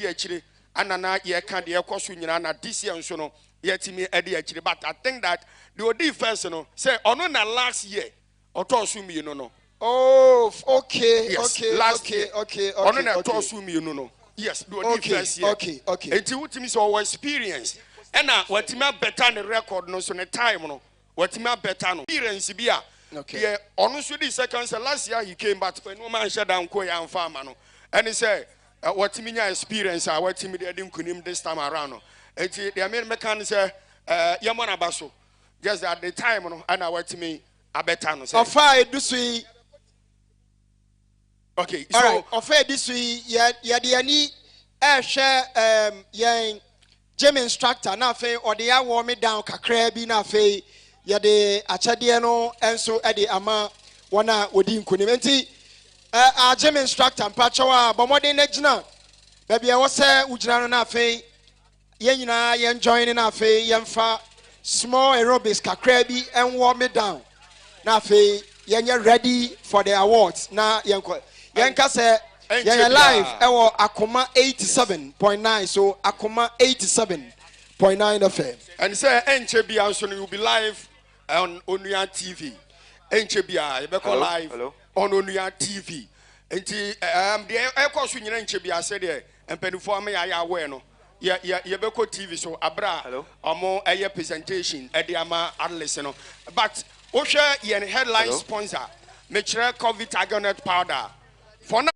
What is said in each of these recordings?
actually anana ye can the ekosu nyina na this year nso no yetimi edi actually but I think that the odi first no say ono na last year otosu mi no. Oh, okay, yes, okay, last okay, year. okay, Ono na okay. otosu mi no. Yes, the odi first year. Okay, okay. Enti wutimi so experience. Ena watimi better the record no so ne time no. Watimi better no. Experience bi a. Okay. Yeah, ono so the second say last year he came but no man shut down ko ya farmer no. And he say watimi nya experience a watimi dey nkunim this time around no. Enti the main mechanic say yamona baso. Just at the time no and watimi abeta no say. Ofa edusui. Okay, so all right. Ofa edusui ya de ani hwe yen gym instructor na fe ode ya warm me down kakra bi na fe ya de achade no enso e de ama wona wodi nkunim enti a gym instructor mpacho a bomode na gina baby e wo se ugina no na fe yen nyina yen join na fe yen fa small aerobics kakra bi and warm me down na fe yen ready for the awards na yen ka se yeah, live. Akoma 87.9. So Akoma 87.9 FM. And say NCB also will be live on Onuya TV. NCB, you be call live on Onuya TV. And the air course in NCB I said there and penny for me I aware no. Yeah, you be call TV so abra more a presentation at the ama listen. But Osha yen headline sponsor. Make sure COVID Agonet powder. For now.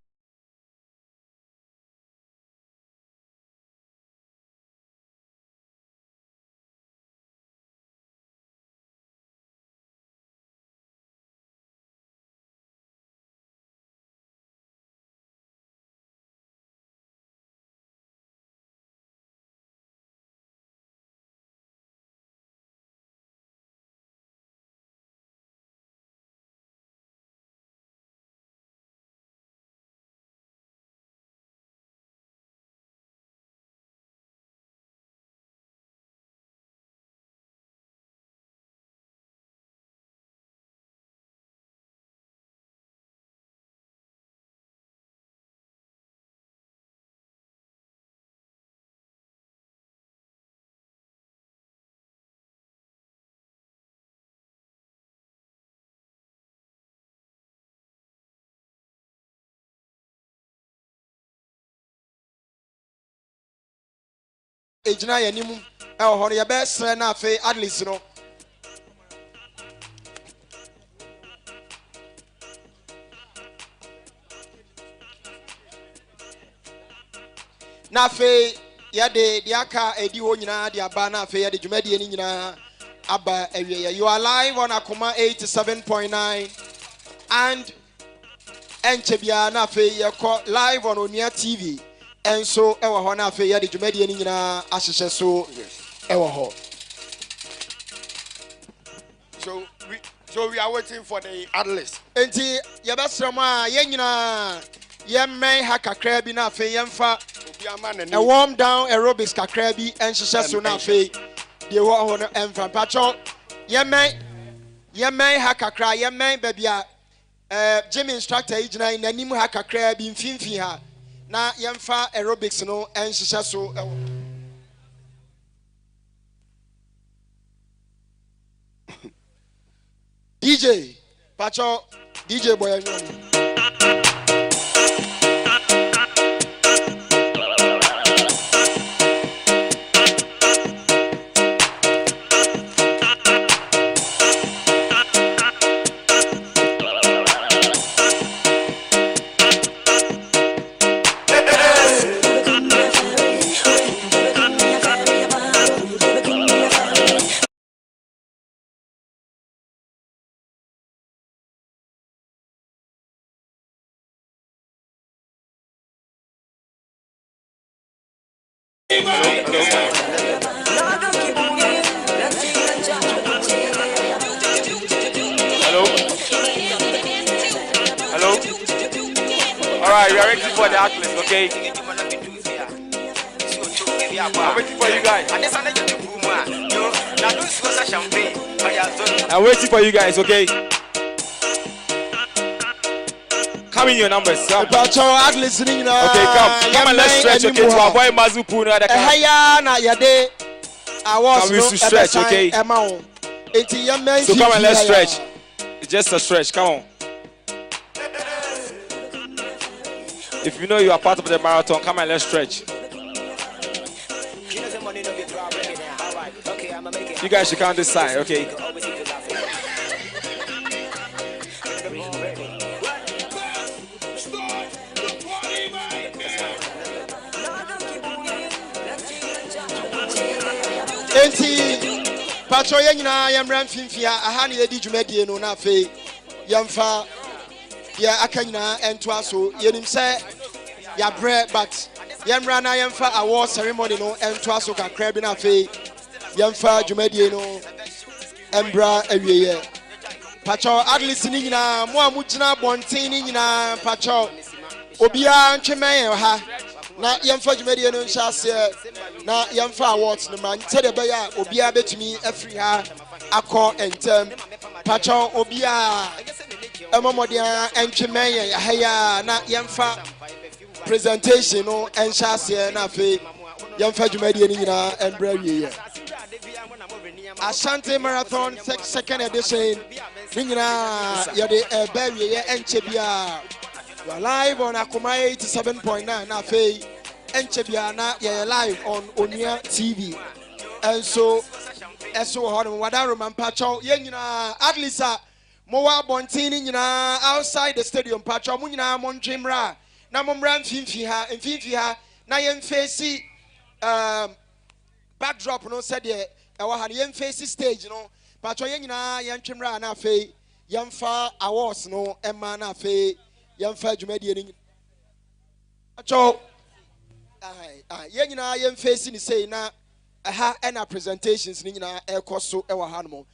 Ejina yanimu horo ya be sre na fe at least no na fe ya de aka edi ho nyina de aba na fe ya de dwumadi ni nyina aba awie you are live on Akoma 87.9 and enchebia na fe ye ko live on Onuya TV. And so, ewa ho na fe ya de dwumadi ni nyina ahyehye so ewa ho. So we are waiting for the analyst. Enti ya basrama ye nyina ye men ha kakra bi na fe ye mfa a warm down aerobics kakra bi enhyehye so na fe de wo ho no emfa pacho ye men ha kakra ye men ba bia gym instructor igina nanim ha kakra bi mfimfi ha na yemfa aerobics no enhyehye so DJ Pacho DJ boy Hello? Alright, we are ready for the athlete, okay? I'm waiting for you guys. I'm waiting for you guys, okay? Come in your numbers. Come. listening now. Okay, come and let's stretch. Okay, to avoid Mazupu. Come we to stretch. Okay. So come and let's stretch. It's just a stretch. Come on. If you know you are part of the marathon, come and let's stretch. You guys should count this side, okay? Pacho yena yamran finfia aha ne yedi dwumadie no na fe yamfa ya akanyina ento aso yenim se ya bre but yamra na yamfa award ceremony no ento aso kakra bi na fe yamfa dwumadie no embra awieye pacho adlisi ni nyina mo amugina bonten ni nyina pacho obia ntwemen ha na yamfa dwumadie no nhyase na yamfa awards no man tede be ya obia betumi afri ha akọ entem pacho obia emomodia entwemen ya haya na yamfa presentation no enhyase na fe yamfa dwumadie ni nyina embra wieye Ashanti Marathon second edition nyina yade eba wieye enchebia. We are live on Akoma 87.9 na fe enchebia na ye live on Onia TV. And so hono wadaro mampacho ye nyina at least mowa bontini nyina outside the stadium pacho mu nyina montwemra na momra mfimfi ha na ye mfesi backdrop no said ye ewa ha ye mfesi stage no pacho ye nyina ye ntwemra na fe yamfa awards no emma na fe yamfa dwumadie ni pacho ye nyina ye mfesi ni say na aha and our presentations ni nyina ekoso ewa hanmo.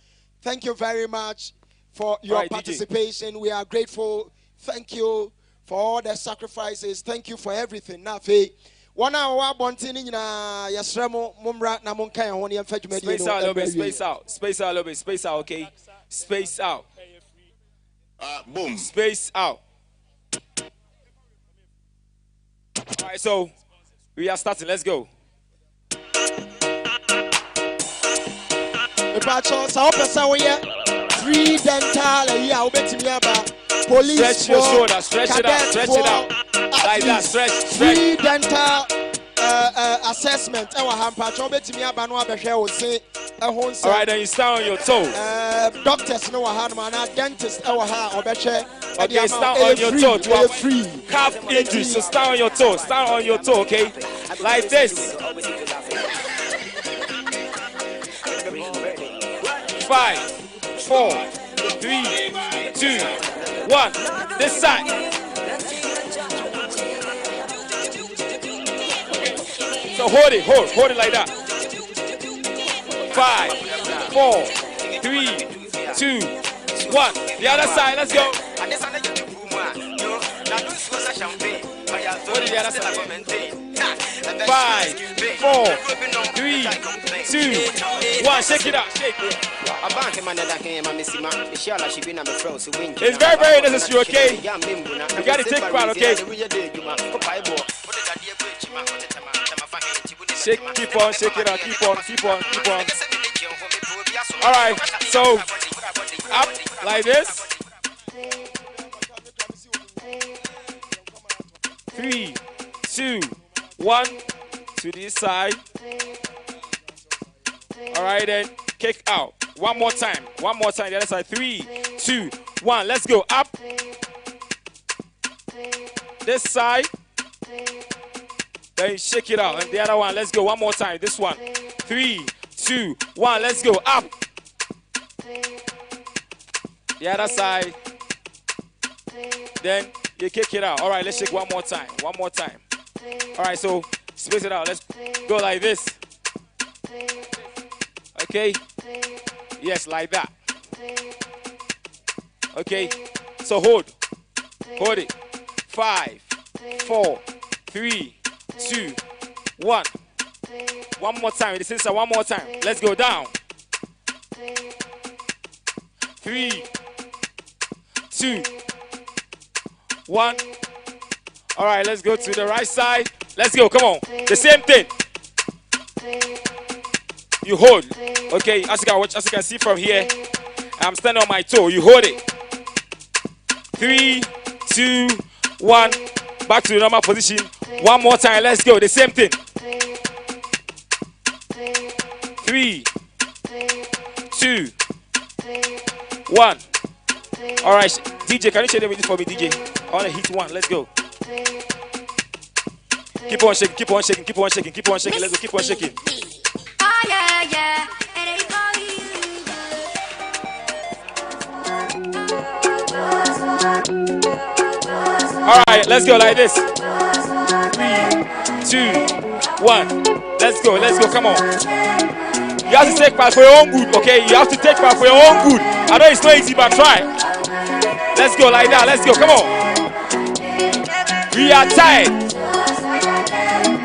Thank you very much for your participation. DJ. We are grateful. Thank you for all the sacrifices. Thank you for everything. Na fe 1 hour bontini nyina yesremo mumra na monkan ho ne yamfa dwumadie no. Space out a little bit. Space out, okay? Space out. Boom. Space out. All right, so we are starting. Let's go. Pacho sa opesa we free dental here obetimi aba police stretch your shoulder, stretch it out like that, stretch free dental assessment ewa ha pacho obetimi aba no abehwe wo se ehon se. All right, then you stand on your toe. Doctors no wa ha no na dentist ewa ha obehwe. Okay, stand on your toe to avoid calf injury. So stand on your toe, okay? Like this. 5, 4, 3, 2, 1. This side. So hold it like that. 5, 4, 3, 2, 1. The other side, let's go. What is the other side? 5, 4, 3, 2, 1. Shake it out. Shake it. It's very, very necessary, okay? You got to take part, okay? Keep on, shake it out. Keep on. All right, so up like this. 3, 2, 1. To this side. All right, then kick out. One more time. The other side. 3, 2, 1. Let's go. Up. This side. Then shake it out. And the other one. Let's go. One more time. This one. 3, 2, 1. Let's go. Up. The other side. Then you kick it out. All right, let's shake one more time. All right, so space it out. Let's go like this. Okay. Yes, like that. Okay. So hold it. 5, 4, 3, 2, 1. One more time. This is one more time. Let's go down. 3, 2, 1. All right, let's go to the right side. Let's go. Come on. The same thing. You hold. Okay, as you can see from here, I'm standing on my toe. You hold it. 3, 2, 1. Back to the normal position. One more time. Let's go. The same thing. 3, 2, 1. All right, DJ, can you share the video for me, DJ? I want to hit 1. Let's go. Keep on shaking, keep on shaking, keep on shaking, keep on shaking. Let's go, keep on shaking. Oh yeah, yeah. All right, let's go like this. 3, 2, 1. Let's go, let's go. Come on. You have to take part for your own good, okay? You have to take part for your own good. I know it's not easy, but try. Let's go like that. Let's go. Come on. We are tired,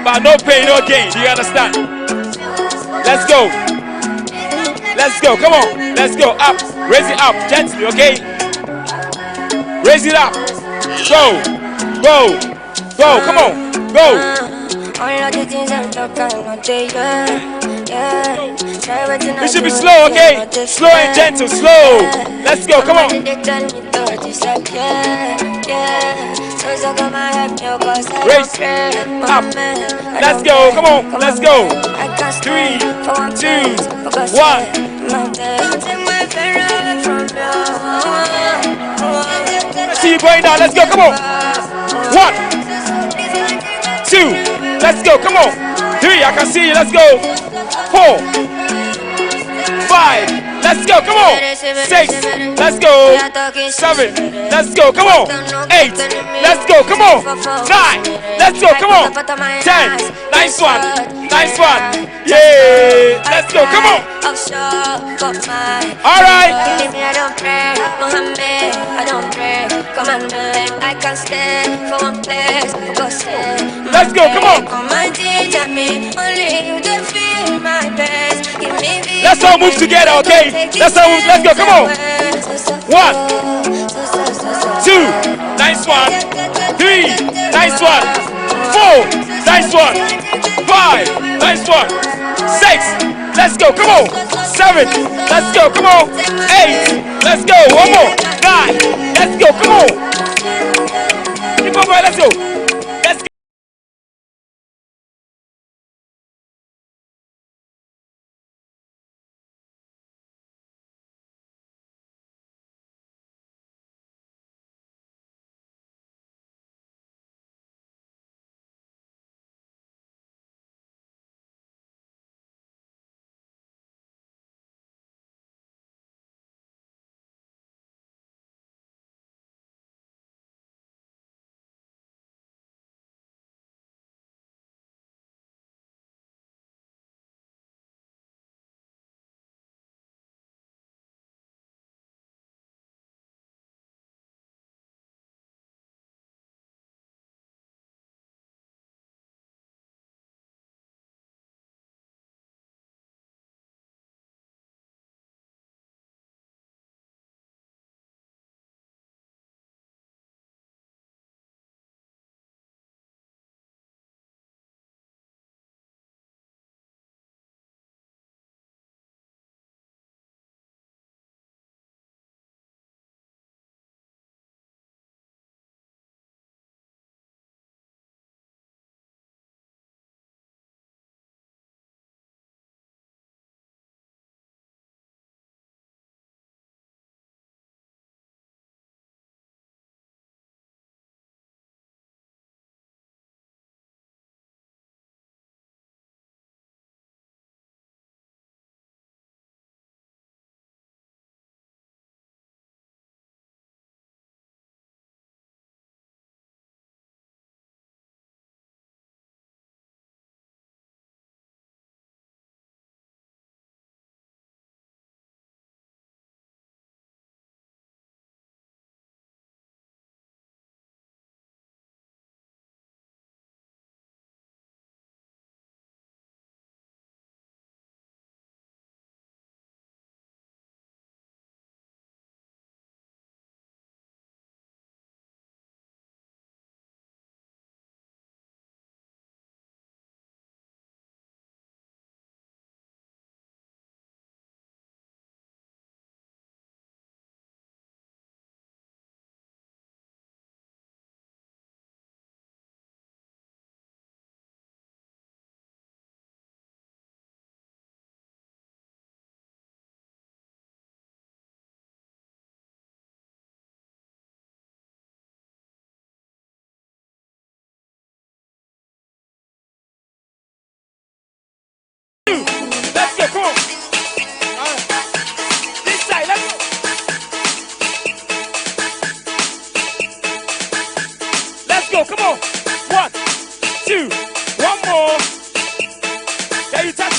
but no pain, no gain. Do you understand? Let's go. Let's go. Come on. Let's go. Up. Raise it up gently, okay? Raise it up. Go. Go. Go. Come on. Go. It should be slow, okay? Slow and gentle. Slow. Let's go. Come on. Raise up. Let's go. Come on. Let's go. 3, 2, 1. See you going down. Let's go. Come on. 1, 2. Let's go. Come on. 3. I can see you. Let's go. 4, 5. Let's go. Come on. 6. Let's go. 7. Let's go. Come on. 8. Let's go. Come on. 9. Let's go. Come on. 10. Nice one. Nice one. Yeah. Let's go. Come on. All right. Let's go. Come on. Let's all move together, okay? Let's all move. Let's go. Come on. 1, 2. Nice one. 3. Nice one. 4. Nice one. 5. Nice one. 6. Let's go. Come on. 7. Let's go. Come on. 8. Let's go. One more. 9. Let's go. Come on. Keep on going. Let's go.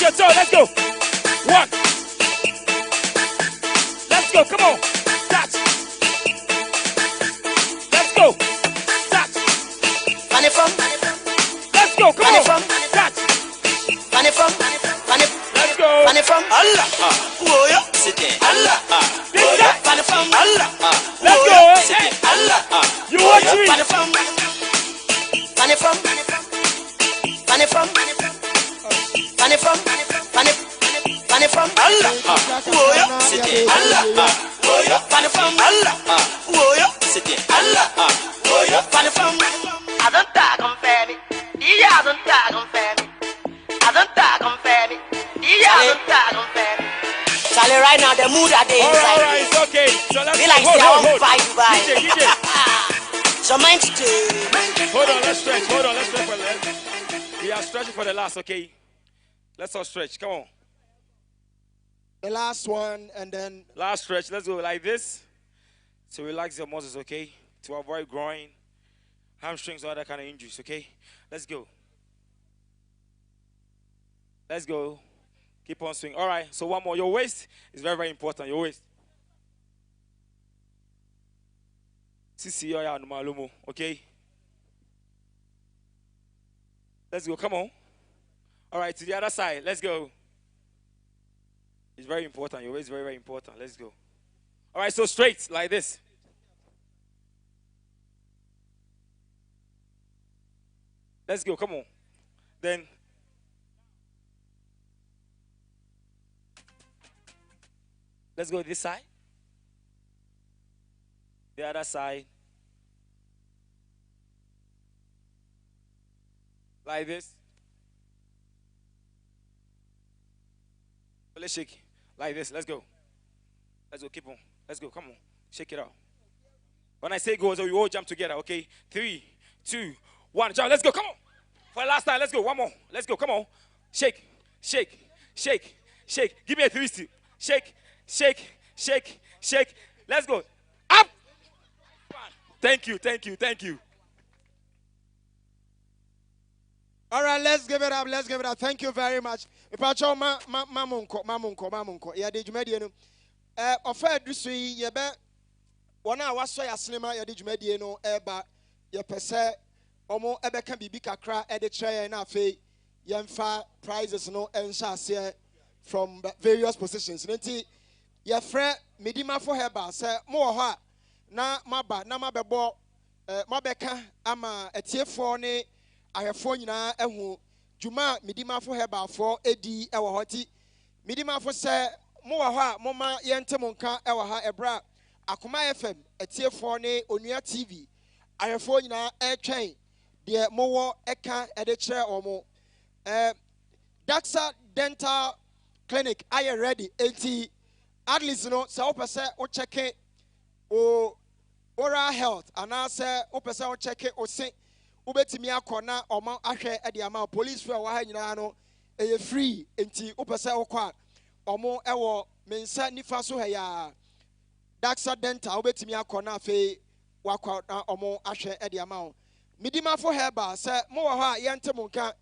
your toe. Let's go. 1. Let's go. Come on. Touch. Let's go. Touch. Funny from. Let's go. Come on. Touch. Funny from. Let's go. Funny from. Allah. Whoa, yeah. Sit there. Allah. Whoa, yeah. Funny from. Allah. Let's go. Hey. Allah. You watch me. Funny from. Funny from. Funny from. Funny from. Funny from. Allah. Whoa, yeah. Sit there. Allah. Whoa, yeah. Funny from. Allah. Whoa, yeah. Sit there. Allah. Whoa, yeah. Funny from. I don't talk on family. Yeah, I don't talk on family. I don't talk on family. Yeah, I don't talk on family. Charlie, right now the mood are there. All right, it's okay. So let's be like hold. DJ. So mind to. Hold on, let's stretch. Hold on, let's stretch for the last. We are stretching for the last, okay? Let's all stretch. Come on. The last one, and then last stretch. Let's go like this. To relax your muscles, okay? To avoid groin, hamstrings, all that kind of injuries, okay? Let's go. Let's go. Keep on swinging. All right, so one more. Your waist is very, very important. Your waist. Sisi oya numalumo, okay? Let's go. Come on. All right, to the other side. Let's go. It's very important. Your waist is very, very important. Let's go. All right, so straight like this. Let's go. Come on. Then. Let's go this side. The other side. Like this. Let's shake. Like this. Let's go. Let's go. Keep on. Let's go. Come on. Shake it out. When I say go, so we all jump together. Okay. 3, 2, 1. Jump. Let's go. Come on. For the last time. Let's go. One more. Let's go. Come on. Shake. Shake. Shake. Shake. Give me a 360. Shake. Shake. Shake. Shake. Let's go. Up. Thank you. Thank you. Thank you. all right, let's give it up. Let's give it up. Thank you very much. Ipacho mamunko. Yeah, the Jumedian. Offer do see ye be one hour so ya cinema ya the Jumedian no eba ye pese omo ebe can be kakra e de tray na fe yemfa prizes no ensha from various positions. Nti ye frɛ medima for heba say mo ho a na maba na mabɛbɔ mabɛka ama etiefo ne ahwefo nyina ehu juma medima for heba for edi ewo hoti medima for say mo ho a mo ma yente mo nka ewo ha ebra Akoma FM etiefo ne onua TV ahwefo nyina etwen de mo wo eka ede kyerɛ omo Daxa Dental Clinic are you ready? Enti at least you know so opese o check o oral health and I say opese o check o se ubetimi akona oma ahwe e de ama police for wa ha nyina no e free enti opese o kwa omo ewo mensa nifa so ha ya Daxa Dental ubetimi akona afi wakwa omo ahwe e de ama o midima for herba say mo wo ha yente mo nka.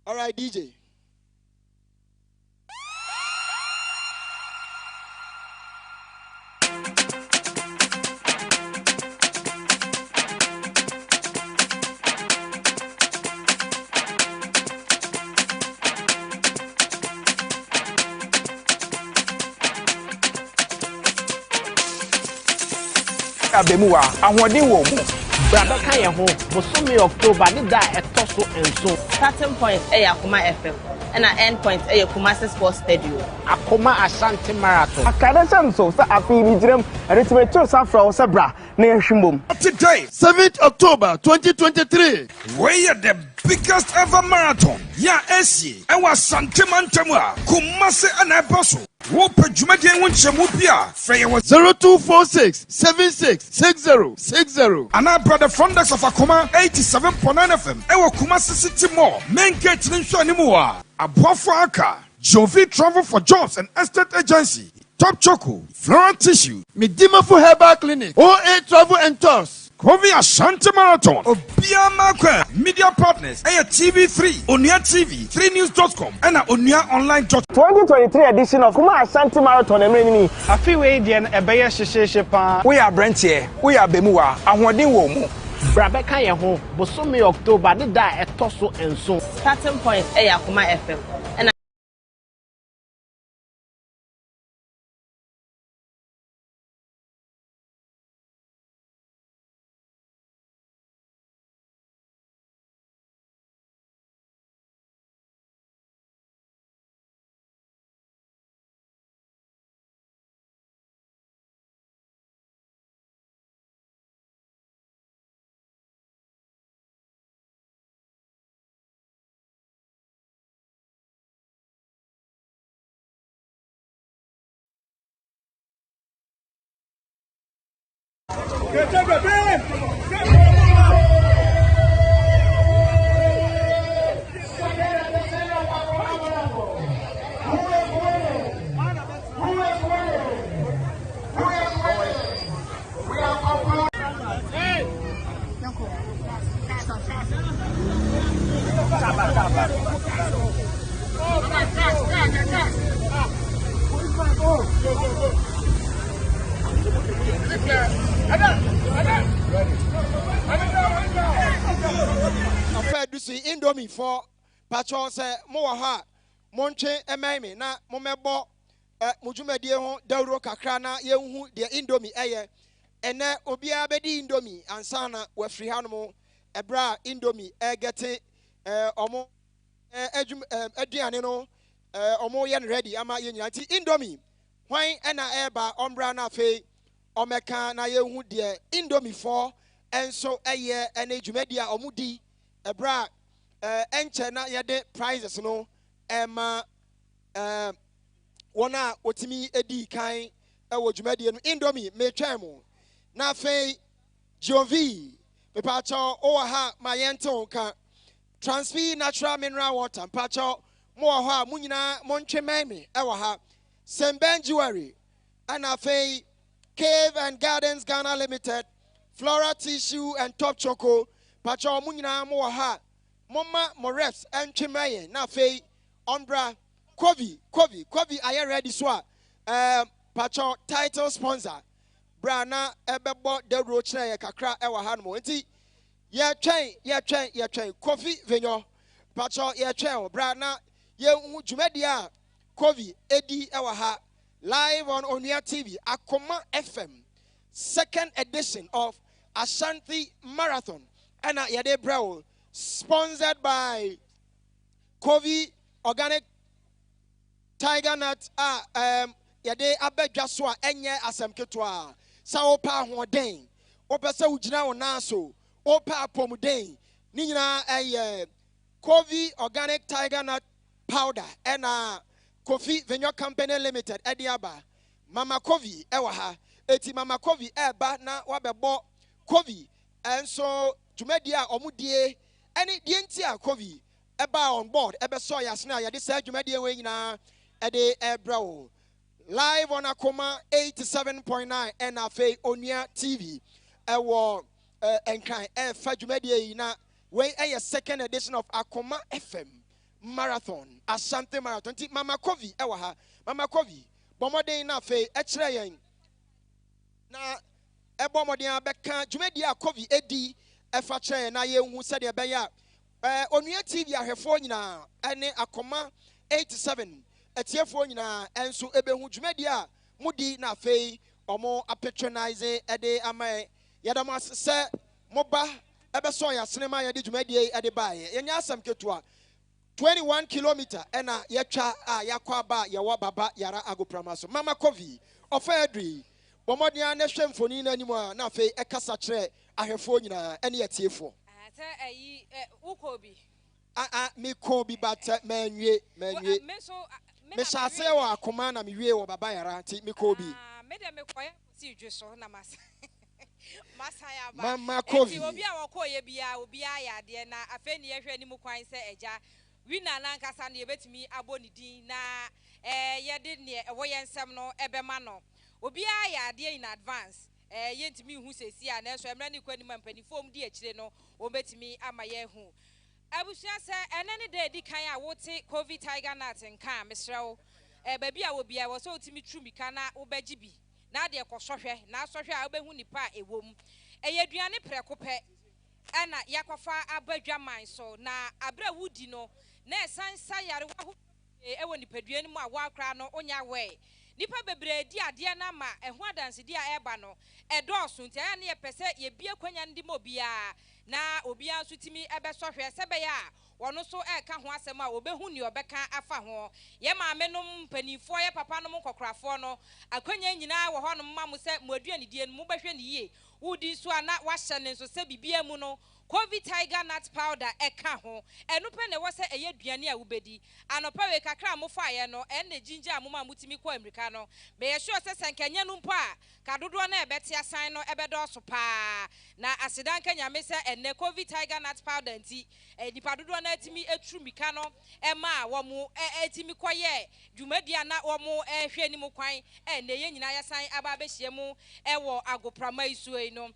All right, DJ. Abemuwa, ahoɔden wɔ mu. Brother kan yɛ ho, Bosome October ne da ɛtɔ so enso. Starting point Akoma FM and end point Kumasi Sports Stadium. Akoma Ashanti Marathon. Akadesha nso sa afi ni direm ɛretime to safra wo sɛ bra na yɛhwembom. Today, 7th October 2023. Where the biggest ever marathon. Ya esi, ewa santimantemwa, kumase anabaso. Wope jumadi wunchemupia, freye was 0246 766060. and our brother Fondex of Akoma 87.9 FM. Ewa Kumasi City Mall, main gate Ninsho Animua, Abuafo Aka, Jovi Travel for Jobs and Estate Agency, Top Choco, Floral Tissue, Medima for Herbal Clinic, OA Travel and Tours. Kovi Ashanti Marathon, Obia Makwe, Media Partners, Aya TV3, Onia TV, 3news.com, and OniaOnline.com. 2023 edition of Kuma Ashanti Marathon Emreni. Afi we di en ebeye hyehyehye pa. We are brent here, we are Bemuwa, ahoden wo mu. Brabe kan ye ho, bosome October de da etoso enso. Starting point Akoma FM. And Indomie for Patron say Moha Monche Emame na Momebo Mujumedie ho Dauro Kakrana Yehu de Indomie eye ene obia bedi Indomie ansana we free hanmo ebra Indomie gete omo aduane no omo yen ready ama yenyina ti Indomie hwan ena eba ombra na fe omeka na yehu de Indomie for enso eye ene dwumedia omudi ebra enche na yede prizes no ema wona otimi edi kan ewo dwumadie no Indomie me twemo na fe Jovi me pacho o ha ma yento ka Transfer natural mineral water pacho mo ha munyina montwe meme ewo ha Semben Jewelry ana fe Cave and Gardens Ghana Limited, Flora Tissue and Top Choco pacho munyina mo ha Mama Moreps and Chimaye na fe Ombra Kovi are you ready so pacho title sponsor Brana ebebo de rochna ye kakra ewa hanmo enti ye twen Kofi venyo pacho ye twen Brana ye dwumadi a Kovi edi ewa ha live on Onia TV Akoma FM second edition of Ashanti Marathon and yede brawl sponsored by Kovi Organic Tiger Nut yade abedwa so a enye asem ketwa sa opa hoden opese ugina wona so opa apomuden ni nyina Kovi Organic Tiger Nut powder and Kofi Venue Company Limited ediaba Mama Kovi ewa ha eti Mama Kovi eba na wabebo Kovi enso dwumadia omudie ene die ntia Kovi eba on board ebe so yasna yade sa dwumadie we nyina ede ebro live on Akoma 87.9 and afe Onia TV ewo enkan fa dwumadie na we second edition of Akoma FM Marathon Ashanti Marathon ti Mama Kovi ewa ha Mama Kovi bomoden na afe ekire yen na ebomoden abeka dwumadie a Kovi edi efa kire na ye hu se de be ya Onia TV ahwefo nyina ene Akoma 87 etiefo nyina enso ebehu dwumadi a mudi na fei omo patronize ede amae yadama se moba ebeso ya sinema yade dwumadi ede baaye yenya asam ketua 21 kilometer ena yetwa a yakwa ba yawa baba yara agopramaso Mama Kovi ofa adri bomodia na hwe mfoni na animu a na fei ekasa kire ahwefo nyina ene yetiefo ate ayi ukobi me Kobe, but menye. Me shall say, or Akoma na me we or Baba Yara, take me Kobe. Madam, me quiet, see you so, Namas. Masaya, Mama Kobe. Obia or Koya Bia, Obia, dear, na a fenny, any more coin say, Eja. We na Lancaster, you bet me, Aboni Dina, ya didn't near a way and some no ebemano. Obia, dear in advance. Yet me who says, yeah, and so I'm running queniment penny form dear chino, or bet me, am I who. I was just say, and any day, the kind I would take COVID tiger nuts and calm, Miss Row. Baby, I will be, I was so to me true, me cana, obejibi. Now they are Kosofia, now Sofia, Obehunipa, a womb. A Yadriani precope, Anna Yakofa, Abedra mine, so now Abra Woodino, ne San Sayar, when the Pedrian, my wild crown on your way. Nipa bebre dia nama ehwa danse dia ebano edoso ntia ne yepese ye bia kwanya ndi mobia na obia sutimi ebesohwe sebeya wono so eka ho asem a obehu ni obeka afa ho ye maamenom panifo ye papa no kokrafo no akwanya nyina wo ho no mamu se moadua ne die no mu behwe ne yie wudi so ana wahye ne so se bibia mu no COVID tiger nut powder eka ho enu pe ne wo se eye duane a wobedi anopa we kakra mo faye no enne ginger amoma mutimi kwa amerika no be ye sure se senkanya no mpo a kadodo na ebeti asan no ebedo so pa na asidan kanya me se enne COVID tiger nut powder nti nipa dodo na atimi etru mika no ema wo mu etimi koye dwumadia na wo mu ehwe ni mu kwan enne ye nyina yasan aba behie mu ewo agoprama isuei no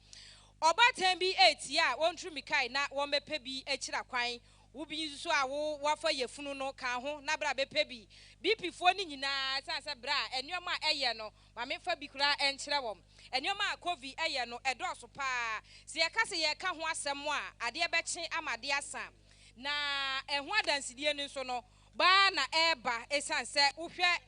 Obaten bi 8 ya wontru mikai na womepe bi ekira kwan wo bi so a wo wafa yefunu no kan ho na bra bepe bi BP fo ni nyina sanse bra enyoma eye no ma me fa bi kura enkire wom enyoma covid eye no edoso pa se ye kase ye ka ho asem a ade beche amade asa na eho adansidie ni so no ba na eba esanse wohwe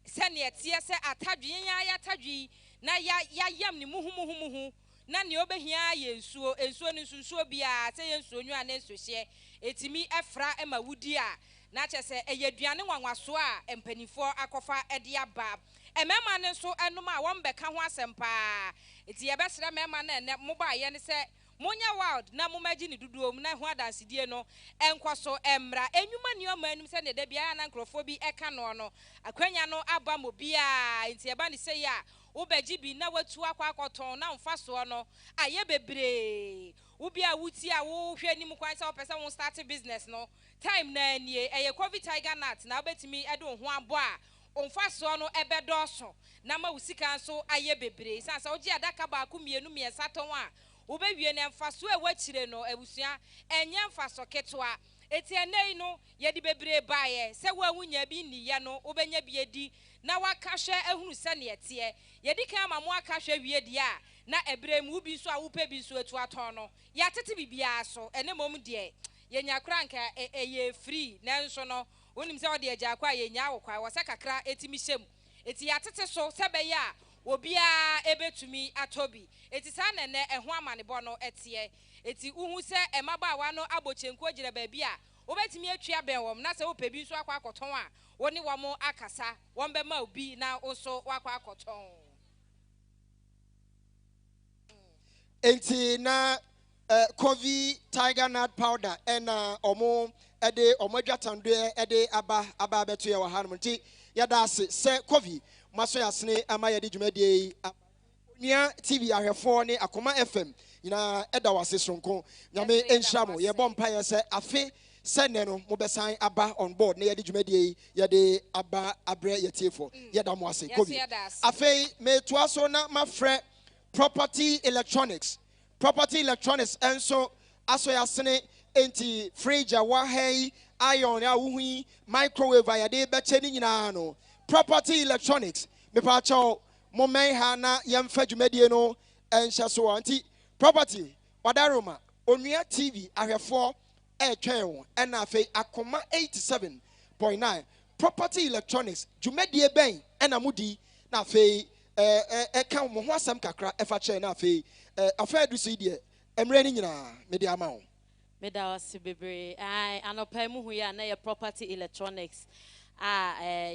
se ne tie se atadwe ya atadwe na ya yam ni muhu na ne obehia ye ensuo ni nsuo bia se ye nsuo nwa na nsuhye etimi efra ema wudi a na chese eyeduane nwanwaso a empanifo akofa ede aba emema ne so enum a won beka ho asempa eti ye besere mema na ene moba ye ne se monya wild na momaji ni duduom na ho adansedie no enkoso emra enwuma ni o manum se ne da bia na nkrofo bi eka no akwanya no aba mo bia enti eba ne se ya ubeji bi na watu akwa akoton na mfaso no aye bebre ubi a wuti a wo hwe ni mu kwan se opese won start business no time na anie eye covid tiger nut na obetimi edo ho abo a mfaso no ebedoso na ma usika so aye bebre sansa oji adaka ba ku mienu miesa ton a ubewie ne mfaso e wachire no abusua enye mfaso ketwa eti enei no ye di bebre baaye se wa wunya bi ni ye no ubenya bi edi na wakahwe ehunu se ne etie ye di kan ma mo akahwe wie di a na ebrem wo bi so a wo pe bi so atu aton no ya tete bibia so ene mom de ye nya kranka ye free nanso no wonim se ode agya kwa ye nya awokwa wo se kakra etimi hyem eti ya tete so sebe ya obia ebetumi atobi eti sa na ne eho amane bo no etie eti uhu se emabaawa no abochenku agire ba bia obetimi atwa ben wom na se wo pe bi so akwa akoton a woni wo mo akasa won be ma obi na oso wakwa akoton enti na COVID tiger nut powder and omo ede omodwatando ede aba beto ye wa hanum nti yada se COVID maso yasne ama yade dwumadie nia TV ahwefo ne Akoma FM ina eda wase sonko nyame enhyamo ye bompa ye se afe sene no mo besan aba on board na yade dwumadie yade aba abre yetiefo yada mo ase COVID afe me toaso na mafre property electronics enso aso yasne enti fridge wa hey iron ya wuhi microwave yade beche ni nyina no property electronics me pa chaw mo men ha na yemfa dwumadie no enhye so anti property wadaroma onua TV ahwefo etwen na afi Akoma 87.9 property electronics dwumadie ben na mudi na afi kan mo ho asam kakra efa che na afi afa adusi de emre ni nyina me de ama wo me da wase bebre ai anopa mu hu ya na ye property electronics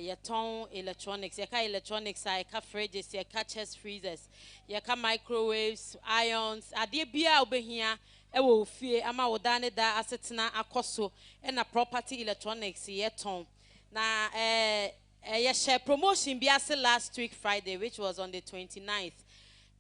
ye ton electronics ye ka electronics ye ka fridges ye ka chest freezers ye ka microwaves irons ade bia obehia ewo fie ama wo da ne da asetena akoso na property electronics yeton na ye share promotion bi ase last week Friday, which was on the 29th.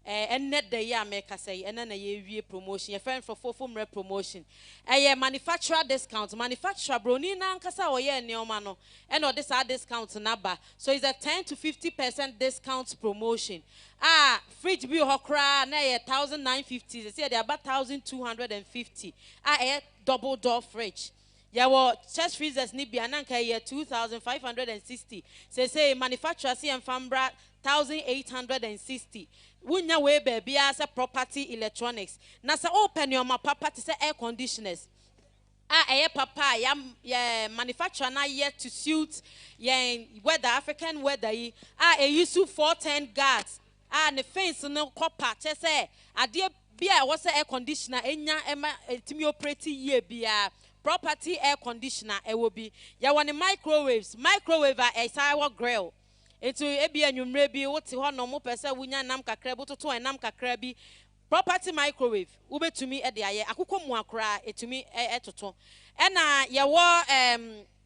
And net the year make us say, and then a year promotion, your friend for full promotion. A manufacturer discount, manufacturer Bronina and Casa or yeah, Neomano, and or this are discounts number. So it's a 10 to 50% discount promotion. Fridge bill hokra, na 1,950, they say they're about 1,250. A double door fridge. Yawo chest freezers ni biananka year 2,560. Say manufacturer see and Fambra 1,860. Wunya we baby as a property electronics. Nasa open your papa to say air conditioners. Air papa ya manufacturer na yet to suit weather African weather a use 410 guards. Ne fence no copper say adie bia was air conditioner enya ema timi operate ye bia. Property air conditioner will be ya one microwave a sour grill. Into ebi anwumre bi wote ho no mo pese wunya nam kakra bo toto enam kakra bi property microwave ubetumi e de aye akukọ mu akra etumi etoto ena ye wo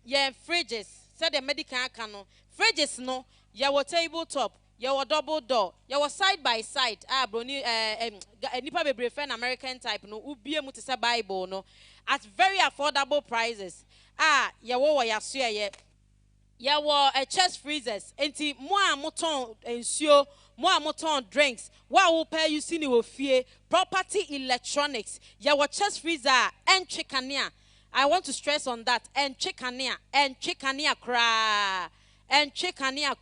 ye fridges said the medical aka no fridges no ye wo tabletop ye wo double door ye wo side by side broni nipa bebre friend American type no ubie mu te se Bible no at very affordable prices ye wo ya so ye ya wo chest freezers enti mo a moton ensio mo a moton drinks wa wo pay you see ni wo fie property electronics ya wo chest freezer and chickania. I want to stress on that and chickania cra and chickania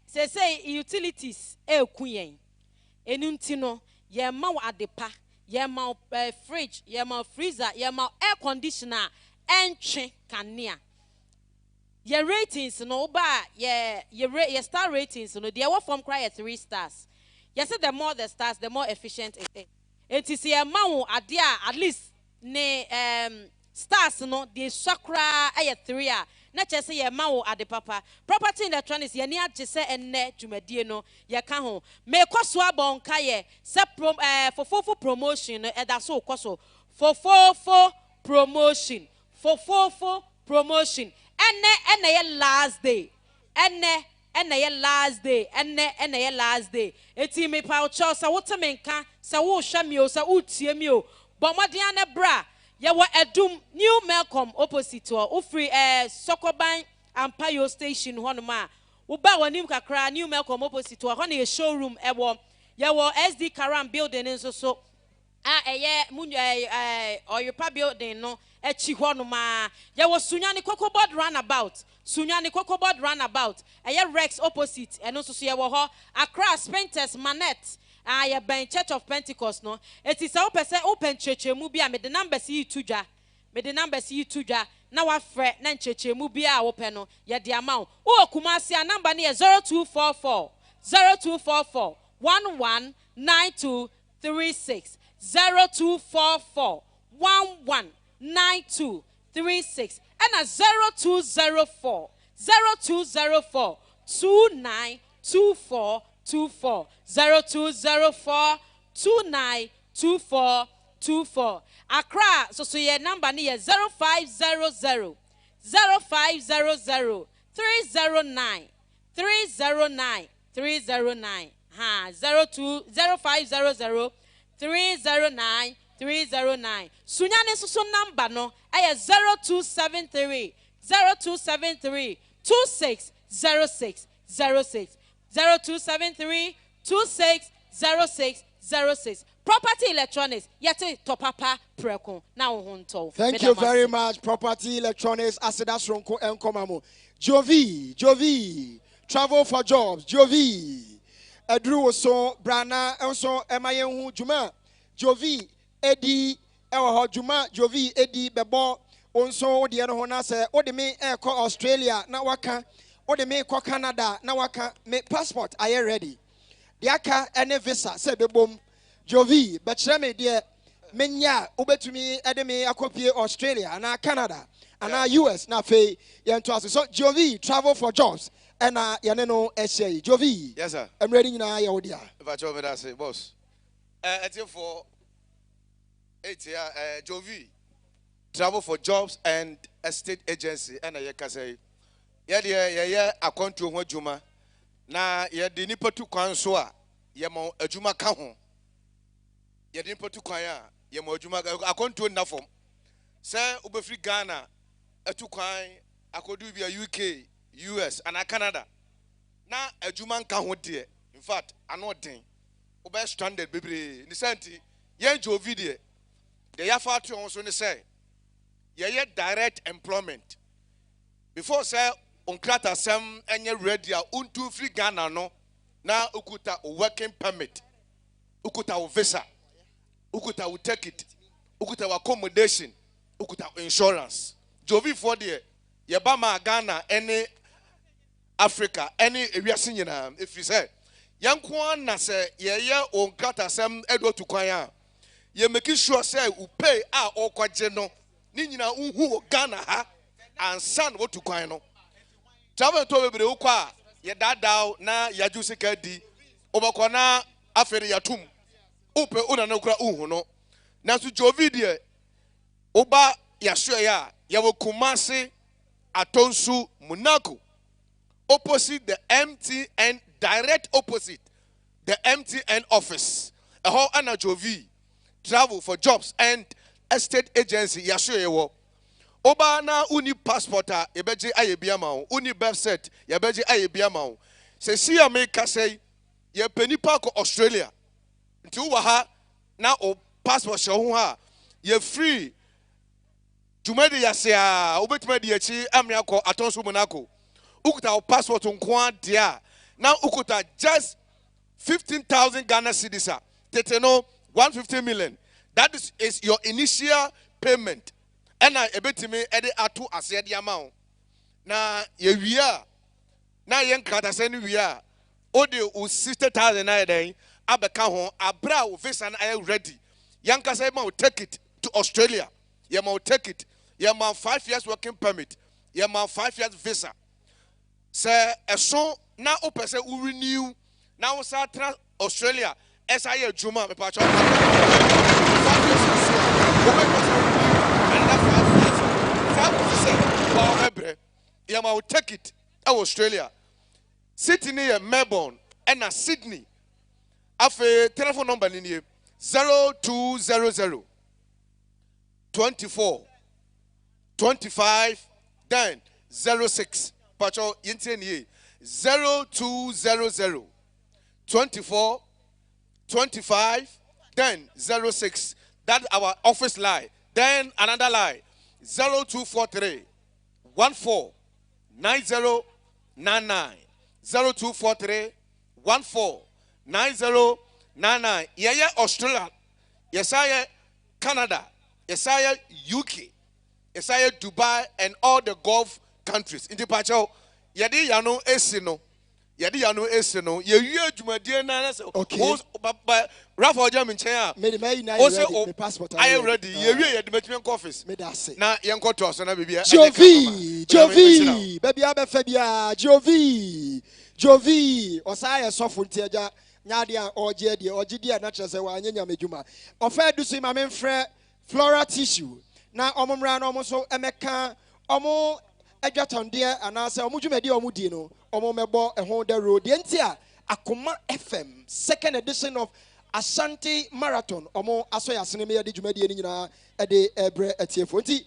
say utilities kuyen enuntino ye ma wo adepa ye ma fridge ye ma freezer ye ma air conditioner entry kania. Your ratings no ba your star ratings no they were from cry 3 stars. Yes, the more the stars, the more efficient it is. It is a man at least ne stars no the sakra 3 not just say a man at the papa property electronics ye near just say and ne jumedie no ye ka ho me kwaswa bon kaye se for promotion that's so kwaso for promotion for promotion and last day and last day eti me pa cho sa wotemenka sa wo hwa mi o sa utie mi o bomodian na bra ye wa edum new Melcom opposite o free Sokoban Ampayo station honoma wo ba wanim kakra new Melcom opposite o ho na showroom ewo ye wo SD Karam building nso so Oyopa building no echi honoma ye wo Sunyani Kokobod runabout Rex opposite eno so ye wo ho Accra Spenters Manet ye ben Church of Pentecost no eti se opese open chechemu bia me the numbers yi tudwa na wa frɛ na nchechemu bia a wo pɛ no ye de ama wo Kumasi a number ne 0244 119236 0244 119236 and a 0204 292424 0204 292424 Accra so your number near 0500 309 ha 0500 309 309 Sunyani so number no 0273 2606 0273 2606 Property electronics yete topapa preko na ohunto. Thank you very much Property electronics Aseda Sronko Enkomamo Jovi travel for jobs Jovi Edru so brana enso emayenhu juma Jovi edi ewo juma Jovi edi bebo onso de no na se ode me eko Australia na waka ode me ko Canada na waka me passport are ready de aka ene visa se bebom Jovi betre me de menya ubetumi ede me akopie Australia na Canada and US na fe yento so Jovi travel for jobs and yane no ehye Jovi. Yes sir, I'm ready na ya odia if I told me that say boss for 8 year Jovi travel for jobs and estate agency and I can say yeah account to ho juma na ye de nipa tu kwan so a ye mo adwuma ka ho ye de nipa tu kwan a ye mo adwuma account to na fom say obefri Ghana atu kwan akodu bia UK US and Canada na adwuma nka ho de in fact anoden obe stranded bebre ni senti ye Jovi de the yafa to on so ne say ye direct employment before say unkrata sem enye ready a untu free Ghana no na ukuta working permit ukuta visa ukuta take it ukuta accommodation ukuta insurance Jovi for there ye ba ma Ghana any Africa any ewiase nyina if you say yanko na say ye unkrata sem edo to kwan a ye make sure say you pay a okwaje no ni nyina unhu Ghana ha ansan wo to kwan no travel to bebre ukwa ye dadao na yaju sika di obakọ na afere yatum upe una na kura uhu no na so Jovi de oba yahwe ya ye wo Kumasi Atonsu Monaco opposite the MTN direct opposite the MTN office ho ana Jovi travel for jobs and estate agency yahwe wo oba na uni passport a yebeje ayebia ma wo uni birth cert yebeje ayebia ma wo se si America say ye penipa ko Australia nti wo ha na o passport show ho ha ye free jumadi yase a obetima de achi amia ko Atonso Monaco ukuta o passport nko a na ukuta just 15,000 Ghana cedis a tete no 150 million that is your initial payment and I ebetimi ede atu ase de amount na ye wia na yen krata se ni wia o de o 60,000 na den abeka ho abra o visa na ready yanka say ma take it to Australia ye ma take it ye ma 5 years working permit ye ma 5 years visa say eso na o pese o renew na o sa tra Australia esa ye juma me pa cho you will take it Australia. Sydney near Melbourne and Sydney. Have a telephone number in here 0200 24 25 then 06. Pacho yinteni 0200 24 25 then 06. That's our office line. Then another line 0243 14 9099 0243 14 9099. Yeah, Australia. Yes, I Canada. Yes, I UK. Yes, I Dubai and all the Gulf countries. In the pacho, yadi yano esino. Yadi yano esino. Ye jumadie na so. Okay. But Rafa Jam in China. Also, passport. I am ready. Ye the Metrian office. Na yanko to so na bibia. Jovi. Baby abefebia. Jovi. Osaya sofo ntiaja. Nyadia oje de ogidia na kyerese wa anyanya medwuma. Ofa du so ma memfrɛ floral tissue. Na omomra na omo so emeka omo adwatonde anase omo dwumadi omo di no. Omo mebo ehon the road. Entia Akoma FM second edition of Ashanti Marathon. Omo asoya sineme yade dwumadi ni nyina ede ebre etiefo. Nti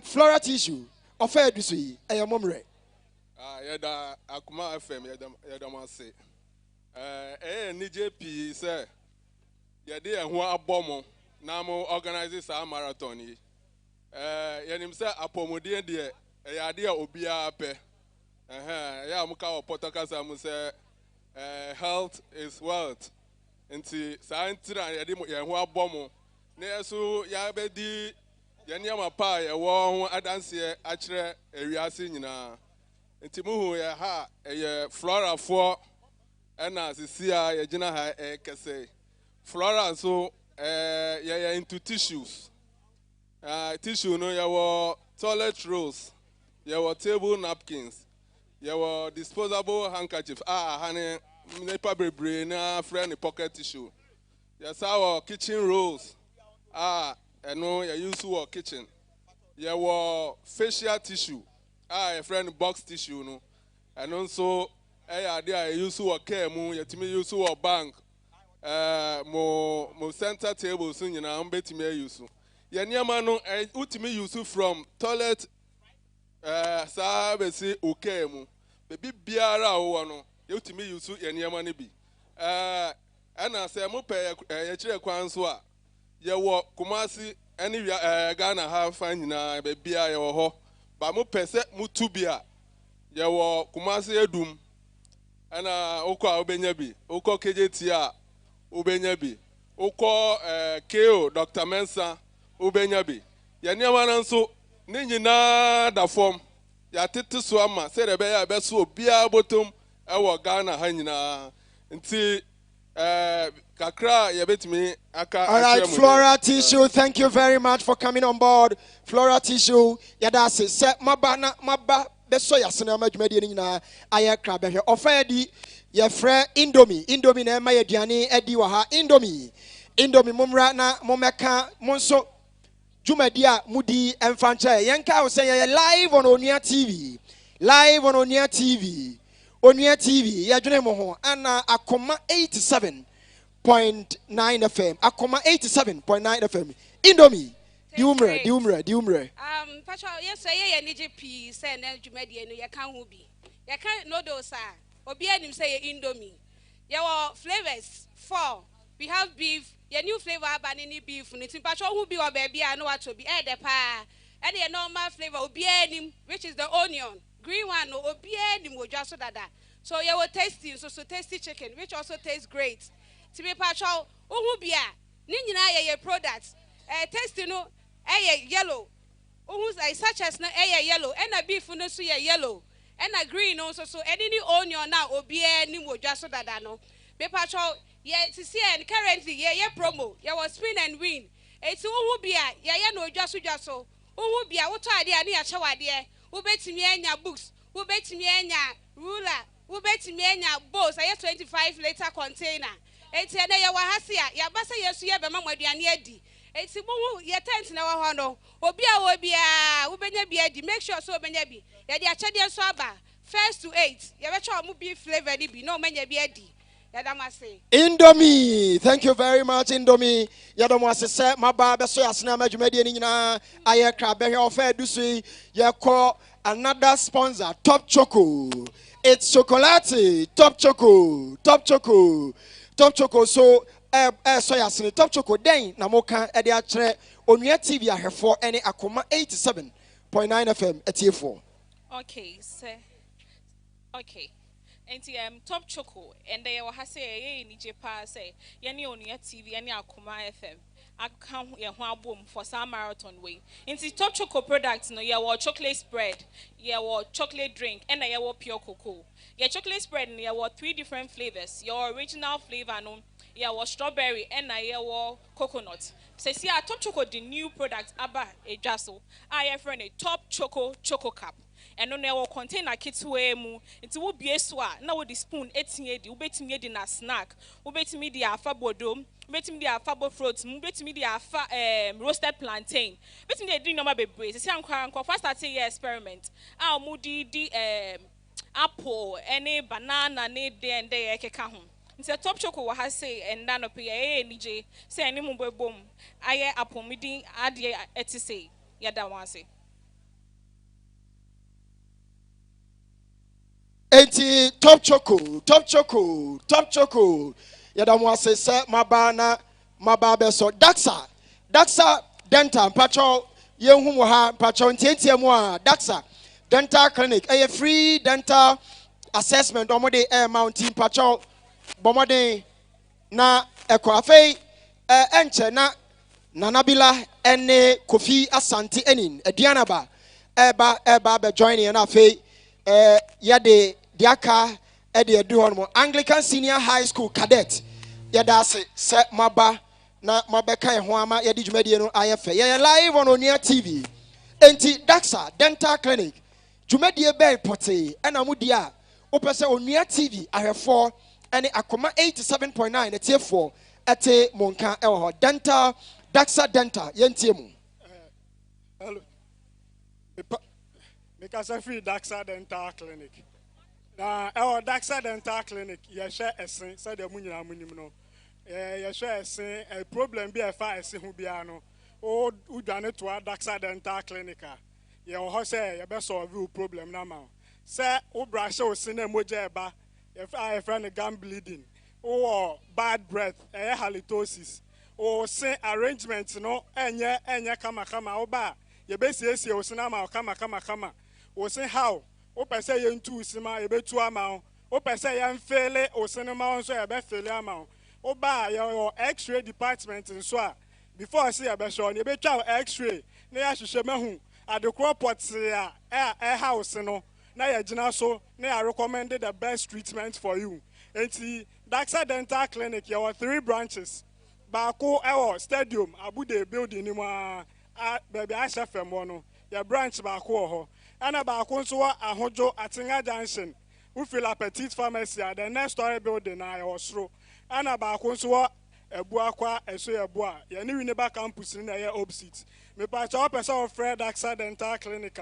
floral tissue ofa du so yi eyomomre. Yada Akoma FM yada ma say NJP say yade ehun abomo na mo organize sa marathon yi yanim say apomodien de yade obia pe ya muka o potokasa mu say health is wealth nti sa ntira yade ehun abomo na yeso ya bedi yaniama pa ye wo ho adanse a kire ewiase nyina nti muhu ya ha ye flora for ena sisia ye gina ha kese flora so ye into tissues tissue no ye wo toilet rolls ye wo table napkins ye wo disposable handkerchief hane nepa bebre na friend pocket tissue Yes, our kitchen rolls. I know you use our kitchen. Your facial tissue. A friend box tissue no. And also I use our care mu. Yetimi use our bank. Mo center table so nyina mbetimi use. Ye niam no ultimi use from toilet saa besi okay mu. Baby biara wo no. Ye ultimi use ye niam no bi. Ana say mo pe ye kire kwan so a ye wo Kumasi any Ghana have fan nyina be bia ye wo ho ba mo pe se mutu bia ye wo Kumasi edum ana okọ obenya bi okọ KJT a obenya bi okọ KO Dr. Mensa obenya bi ye niam na nso ne nyina da form ya tete so ama se de be ya be so bia botom e wo Ghana ha nyina nti kakra yebetimi aka. All right, Flora Tissue, thank you very much for coming on board. Flora Tissue, yadase se maba beso yasene amadwumadi ni nyina aye kra behwe ofedi ye frɛ Indomie na ma yaduane adi wa ha Indomie mumra na momeka monso dwumadi a mudi emfanche yenka wo se ye live on Onua TV yadwene mo ho ana Akoma 87.9 FM. Akoma 87.9 FM. Indomie. Diumre. Pacho, yes, say NGP, say Nedjumedi, and you can't be. You can't know those, sir. Obi him say Indomie. Your flavors 4. We have beef. Your new flavor banana beef. It's Pacho who be or baby. I know what to be. The pa. And the normal flavor Obi him, which is the onion. Green one. Obi him will just so that. So you will tasty. So tasty chicken, which also tastes great. To be Pacho, who be a Nina ye products. Tasty no. Yellow. Such as na yellow. And a beef no so yellow. And a green also so any onion now obi any mo just so that no. Be patrol to see and currently promo. You was spin and win. It's who be a no just so. Who be a what idea near show idea. Who bet me anya books. Who bet me anya ruler. Who bet me anya boss. I 25 liter container. It's a day wa hasia. Ya basa yesu ye be mama aduane adi. It's your tent na wahono. Obia, ubenya bi make sure so obenya bi. Ya di achede so aba. First to 8. Ya be sure mu beef flavor ni bi no menya bi adi. Ya da mase. Indomie. Thank you very much Indomie. Ya da mase se maba be so yasena madwumadi ni nyina aye kra be hwe ofa edusu ye call another sponsor Top Choco. It's chocolate. Top Choco. So so yasene Top Choco den na moka e de akere Onua TV ahefo ene Akoma 87.9 FM etie4. Okay, sir. Okay. Enti Top Choco and they were say ni jepa say yani Onua TV yani Akoma FM. Aka ye ho abom for some marathon way. Enti Top Choco products no ye wo chocolate spread, ye wo chocolate drink and ye wo pure cocoa. Your chocolate spread and ye wo 3 different flavors. Your original flavor no yeah, was strawberry and I coconut. Says yeah, Top Choco the new product aba a jasso. I have friend a Top Choco cup. And on will contain a kit's way mu. It will be a swa. Now with the spoon 18 ubet me in a snack. Ubet me the fabo dome. Bet me the fabo fruits. Bet me the roasted plantain. Bet me the drink number be brace. See I'm crying. First I say experiment. I'll moody the apple any banana need there and there home. Nse Top Choco has say and dan up here NJ say any mo bom aye apomidin ade eti say yada wan say Enti Top Choco yada mo say maba beso Daxa dental patro yenhu wo ha patro ntientie mu a Daxa dental clinic a free dental assessment omode mountain patro Bomode na ekwafe enche na nanabila ene Kofi Asante enin edianaba eba be joining na afi yade diaka ede edu hono Anglican Senior High School cadet yada se maba na mabeka ye ho ama yade dwumadie no ayefe ye live on Onua TV enti Daxa dental clinic dwumadie be pote ena mudi a opese Onua TV ahefo and Akoma 87.9 etie4 ete monka ewo ho dental Daxa dental yentie mu. Hello. Because I free Daxa dental clinic. Na our Daxa dental clinic ye share esen said the munyina munim no. Ye share esen a problem be a fa esen hu bia no. O udwane to Daxa dental clinic a. Ye ho say ye be solve problem na ma. Say o brush o sin emoja eba. If I friend gum bleeding. Or bad breath, halitosis. Or say arrangement no enye kama oba. Ye be say o sinama kama. O say how? O pe say yen tu sima ye be tu ama. O pe say yen fail o sinama so ye be fail ama. Oba your X-ray department nso a before say ye be show ye be twa X-ray na ya hwehwe mahu adekro pot a house no na ye gina so na ya recommended the best treatment for you. Enti Daxa Dental Clinic, you have 3 branches. Bako Ewo Stadium, Abude building ni baby HFM one. Your branch Bako ho. And Bako so Ahojo Atinga Junction. We feel a petite pharmacy at the next story building I also. And Bako so Ebuakwa Eso Ebua. You need neighbor campus in the opposite. Me patch up person of Fred Daxa Dental Clinic.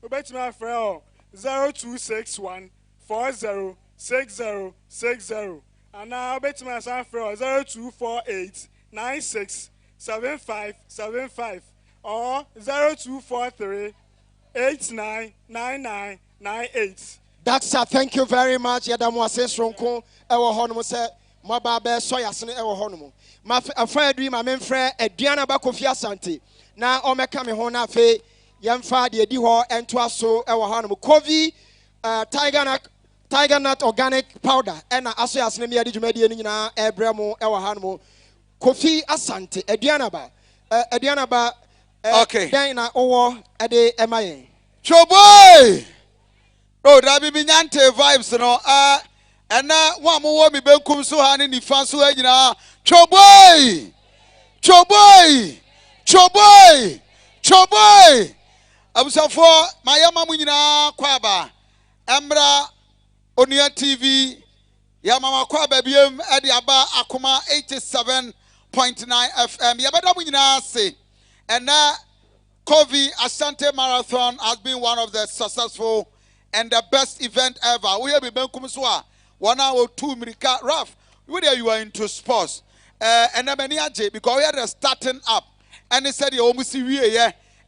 We bet my friend 0261 40 6060 and now bet my son for 0248 96 7575 or 0243 899998. Daxa, thank you very much. Yadamu asesronko ewo hono se maba be soya sene ewo hono. Ma afra dream ma memfrɛ aduana ba Kofi Asante na o meka me ho na fe yemfa de edi ho ento aso ewo hono. Kofi Tiger Nut organic powder and aso yasne me adi dwumadi ni nyina ebre mu ewo hanom. Kofi Asante aduana ba okay dan na owo ede emayen choboy oh da bi nyante vibes no and na wa mo wo mi benkum so ha ni fa so anyina choboy abusafo mayama mu nyina kwaba emra Onua TV ya mama kwaba biem e de aba Akoma 87.9 FM ya beda mu nyina se and na Kofi Asante Marathon has been one of the successful and the best event ever. We have been kumswa 1 hour 2 mirika Raf. Whether you are into sports, and many aje because we are starting up. And they said you almost see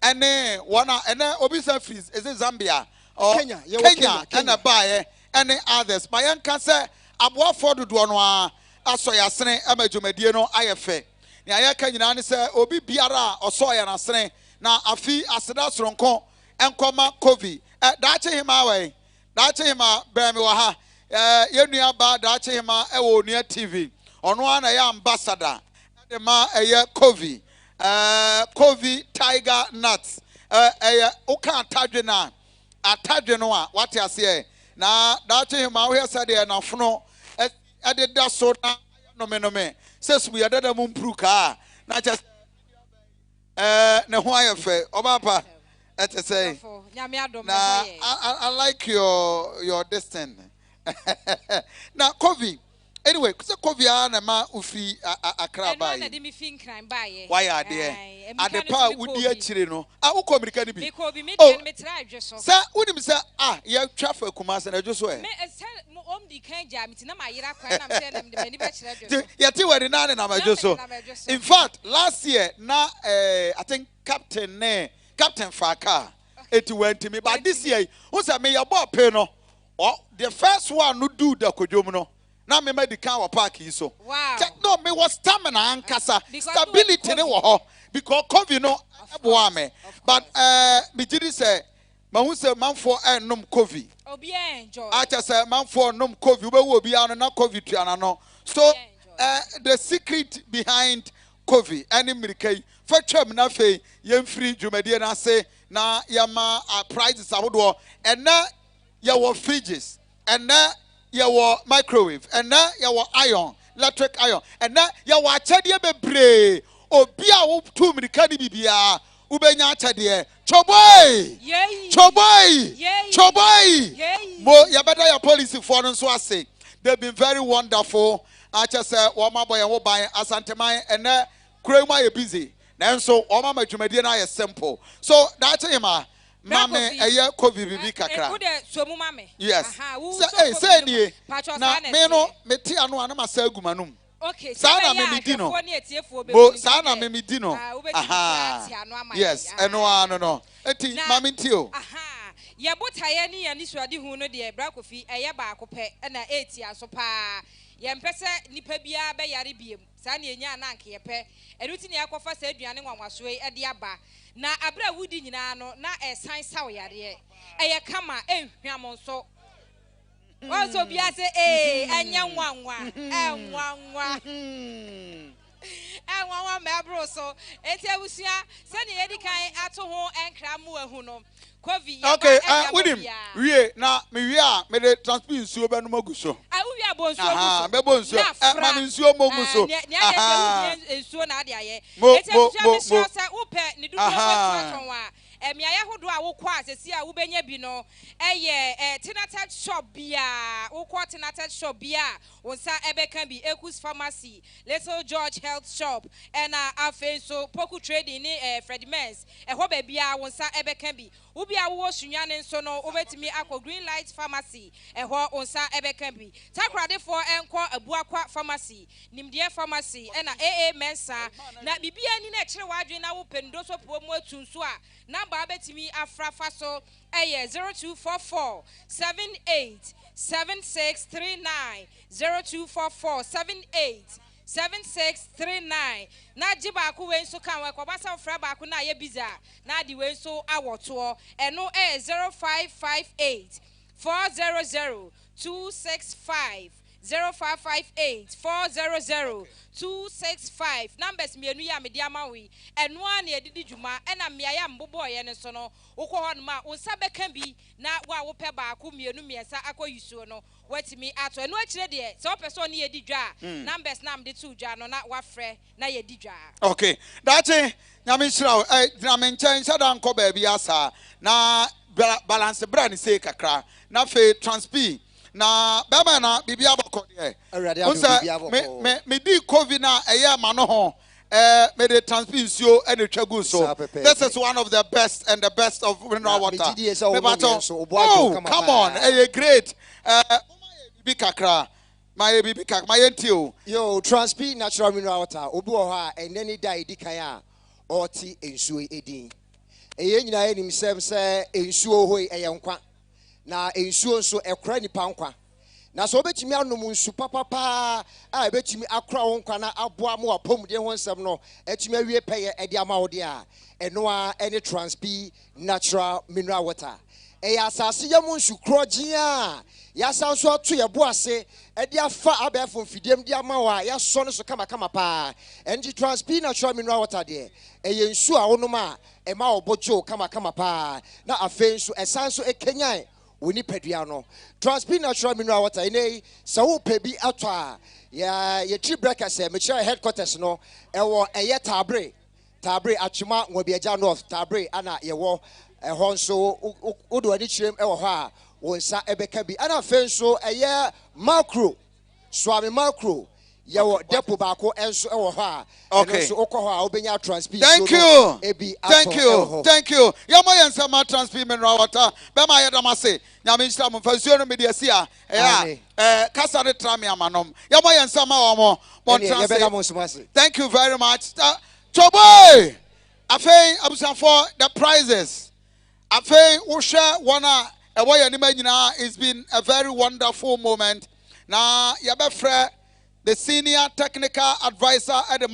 and then 1 hour and then Obisa freeze is it Zambia or Kenya and a buyer and others. My young cancer abwa for the duanwa asoya sene amajumedieno IFA. Nya Kenya say obi biara osoya na sene na afi aseda soronko enkoma Kofi dache hima we dache hima brami wa ha yenua ba dache hima ewo Onua TV ono ana ya ambassador de ma eye Kofi Tiger Nuts uka atadwe no a wate ase na dache hima we said e na fono ade da so na no me says we adada mu mpruka na just ne ho ayefe obapa et say na I like your destiny now Kofi anyway so Kofi na ma ufri akra ba na de me fin kran ba ye why are there adepa udi akire no uko America ni bi me de me tra adwe so sa unim sa ya trafa kuma sa na adwo so me om di kan ja me tina ma yira kwan na me say na me de ba kire adwo so ya ti we na na adwo so in fact last year na I think Captain Faka it went to me but this year who say me your ball pay no the first one no do the kodwom no na me medical wa park yi so wow no me was stamina ankasa stability ne wo ho because Kofi no ebo ame but me gidi say mahu say manfo enum Kofi obi enjoy acha say manfo enum Kofi we wo obi anu na Kofi tuana no so the secret behind Kofi any mirike fatwam na fe yemfiri dwumadie na se na yama prices ahodo and na your fridges and na your microwave and na your iron electric iron and na your achede bebre obi a wo tu mirika ni bibia ubenya achede choboy mo ya beda your policy for no so ase they've been very wonderful acha say woma boy wo ban asanteman ene kurema ye busy nanso woma madwumadie na ye simple so that him mame eye covid bibi kakra wo de so mu mame yes say nie na me no meti anu ana masa agumanum okay sana me di no bo sana me di no yes eno no eti mame ntio ye botaye ni ye ni suade hu no de bra kofi eye ba akopɛ na eti aso pa ye mpese nipa bia be yare biem sa na enya na anke ye pɛ eruti ne yakofa sa aduane nwanwaso e de aba na abra wudi nyina no na esan saw yare eye kama ehwam nso wazo bia se anya nwanwa enwanwa enwanwa mebro so enti abusua se ne yedi kan ato ho enkra mu ahu no covid okay with him wie na me wie a me de transport nsuo be no maguso we are bonso guso me bonso ma me nsuo mo guso nsuo na ade aye enti abusua se wo pe ne dudu wato wa emiaya hodo a wo kwa asesi a wo benya bi no eye tinata shop bia wo kwa tinata shop bia wonsa ebeka bi Ekus Pharmacy Little George Health Shop and afenso Poku Trading ni Fred Mens ho ba bia wonsa ebeka bi wo bia wo sunwane nso no obetimi akọ Green Light Pharmacy ho wonsa ebeka bi takrade for enko Abuakwa Pharmacy Nimdie Pharmacy and AA Mensa na bibia ni na kire wadwe na wo pendo so po mu atunso a number betimi afrafa so 0244 78 7639 0244 78 7639 na jiba ku wenso kan we ko basa fra ba ku na ye biza na di wenso awoto eno 0558 400 265 0558 400 265 numbers mienu ya mediama wi eno a na edidi dwuma ena mmea ya mbobo ye ne so no ukọ ho no ma unsa beka bi na wa wo pe ba ku mienu miesa akoyisuo no watimi ato eno akire de se opeso ne yedi dwa numbers nam de tu dwa no na wafrɛ na yedi dwa okay that's it nyame shira na me nchen sada nko ba bia asa na balance brand say kakra na fe transp na baba na bibia bako de me di covid na eye ma no ho me the transp nsuo and twagu so this is one of the best and the best of mineral water oh come on great bibi kakra my bibi kak my ntio yo transp natural mineral water obi wo ha enani dai di kan a oti nsuo edin eye nyina enim sem se nsuo hoi eye nkwa na ensuo nso ekra nipa nkwa na so obetimi anom nsu papapa a ebetimi akra wo nkwa na aboa mo apomde ho nsem no etimi awie peye ede ama wo de a eno a ene transp natural mineral water eya asase yam nsu krogye ya sanso ato ye boase ede afa abefo fidiem de ama wa ya so no so kama pa enji transp natural mineral water de eye nsu a wonom a ema obojo kama pa na afenso esanso ekenyan woni padua no transp natural mineral water ine sa wo pebi ato a ye tree breakers me chere headquarters no ewo eye tabre atwema ngobiaja north tabre ana ye wo ho nso wodo ani chirem ewo ho a wonsa ebeka bi ana fenso eye macro swami macro yawo depo bako enso ewo ho a enso okọ ho a obenya transp thank you yamo yensa ma transp mineral water be ma yedama se nyame nshira mo fansuo no media sia kasa ne trame amanom yamo yensa ma wo mo transp thank you very much choboy afei abusanfo the prizes afei wo hwe wona ewo yanima nyina it's been a very wonderful moment na yabefre the senior technical advisor at the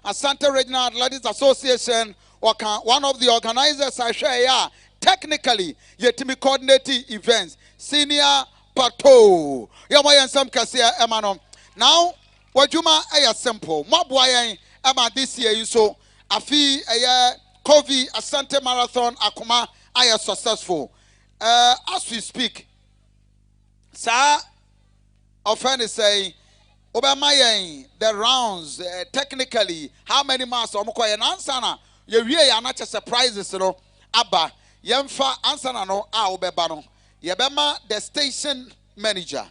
Asante Regional Athletics Association, one of the organizers I share technically yetimi coordinating events senior pato yamoyen some kasia emano now wajuma aya simple mabwayen ema this year so afi aya COVID Asante Marathon Akoma aya successful as we speak sir offend say the rounds technically how many miles omko yen answer na ye wie ya na surprises no aba yemfa answer na no a obeba no ye bema the station manager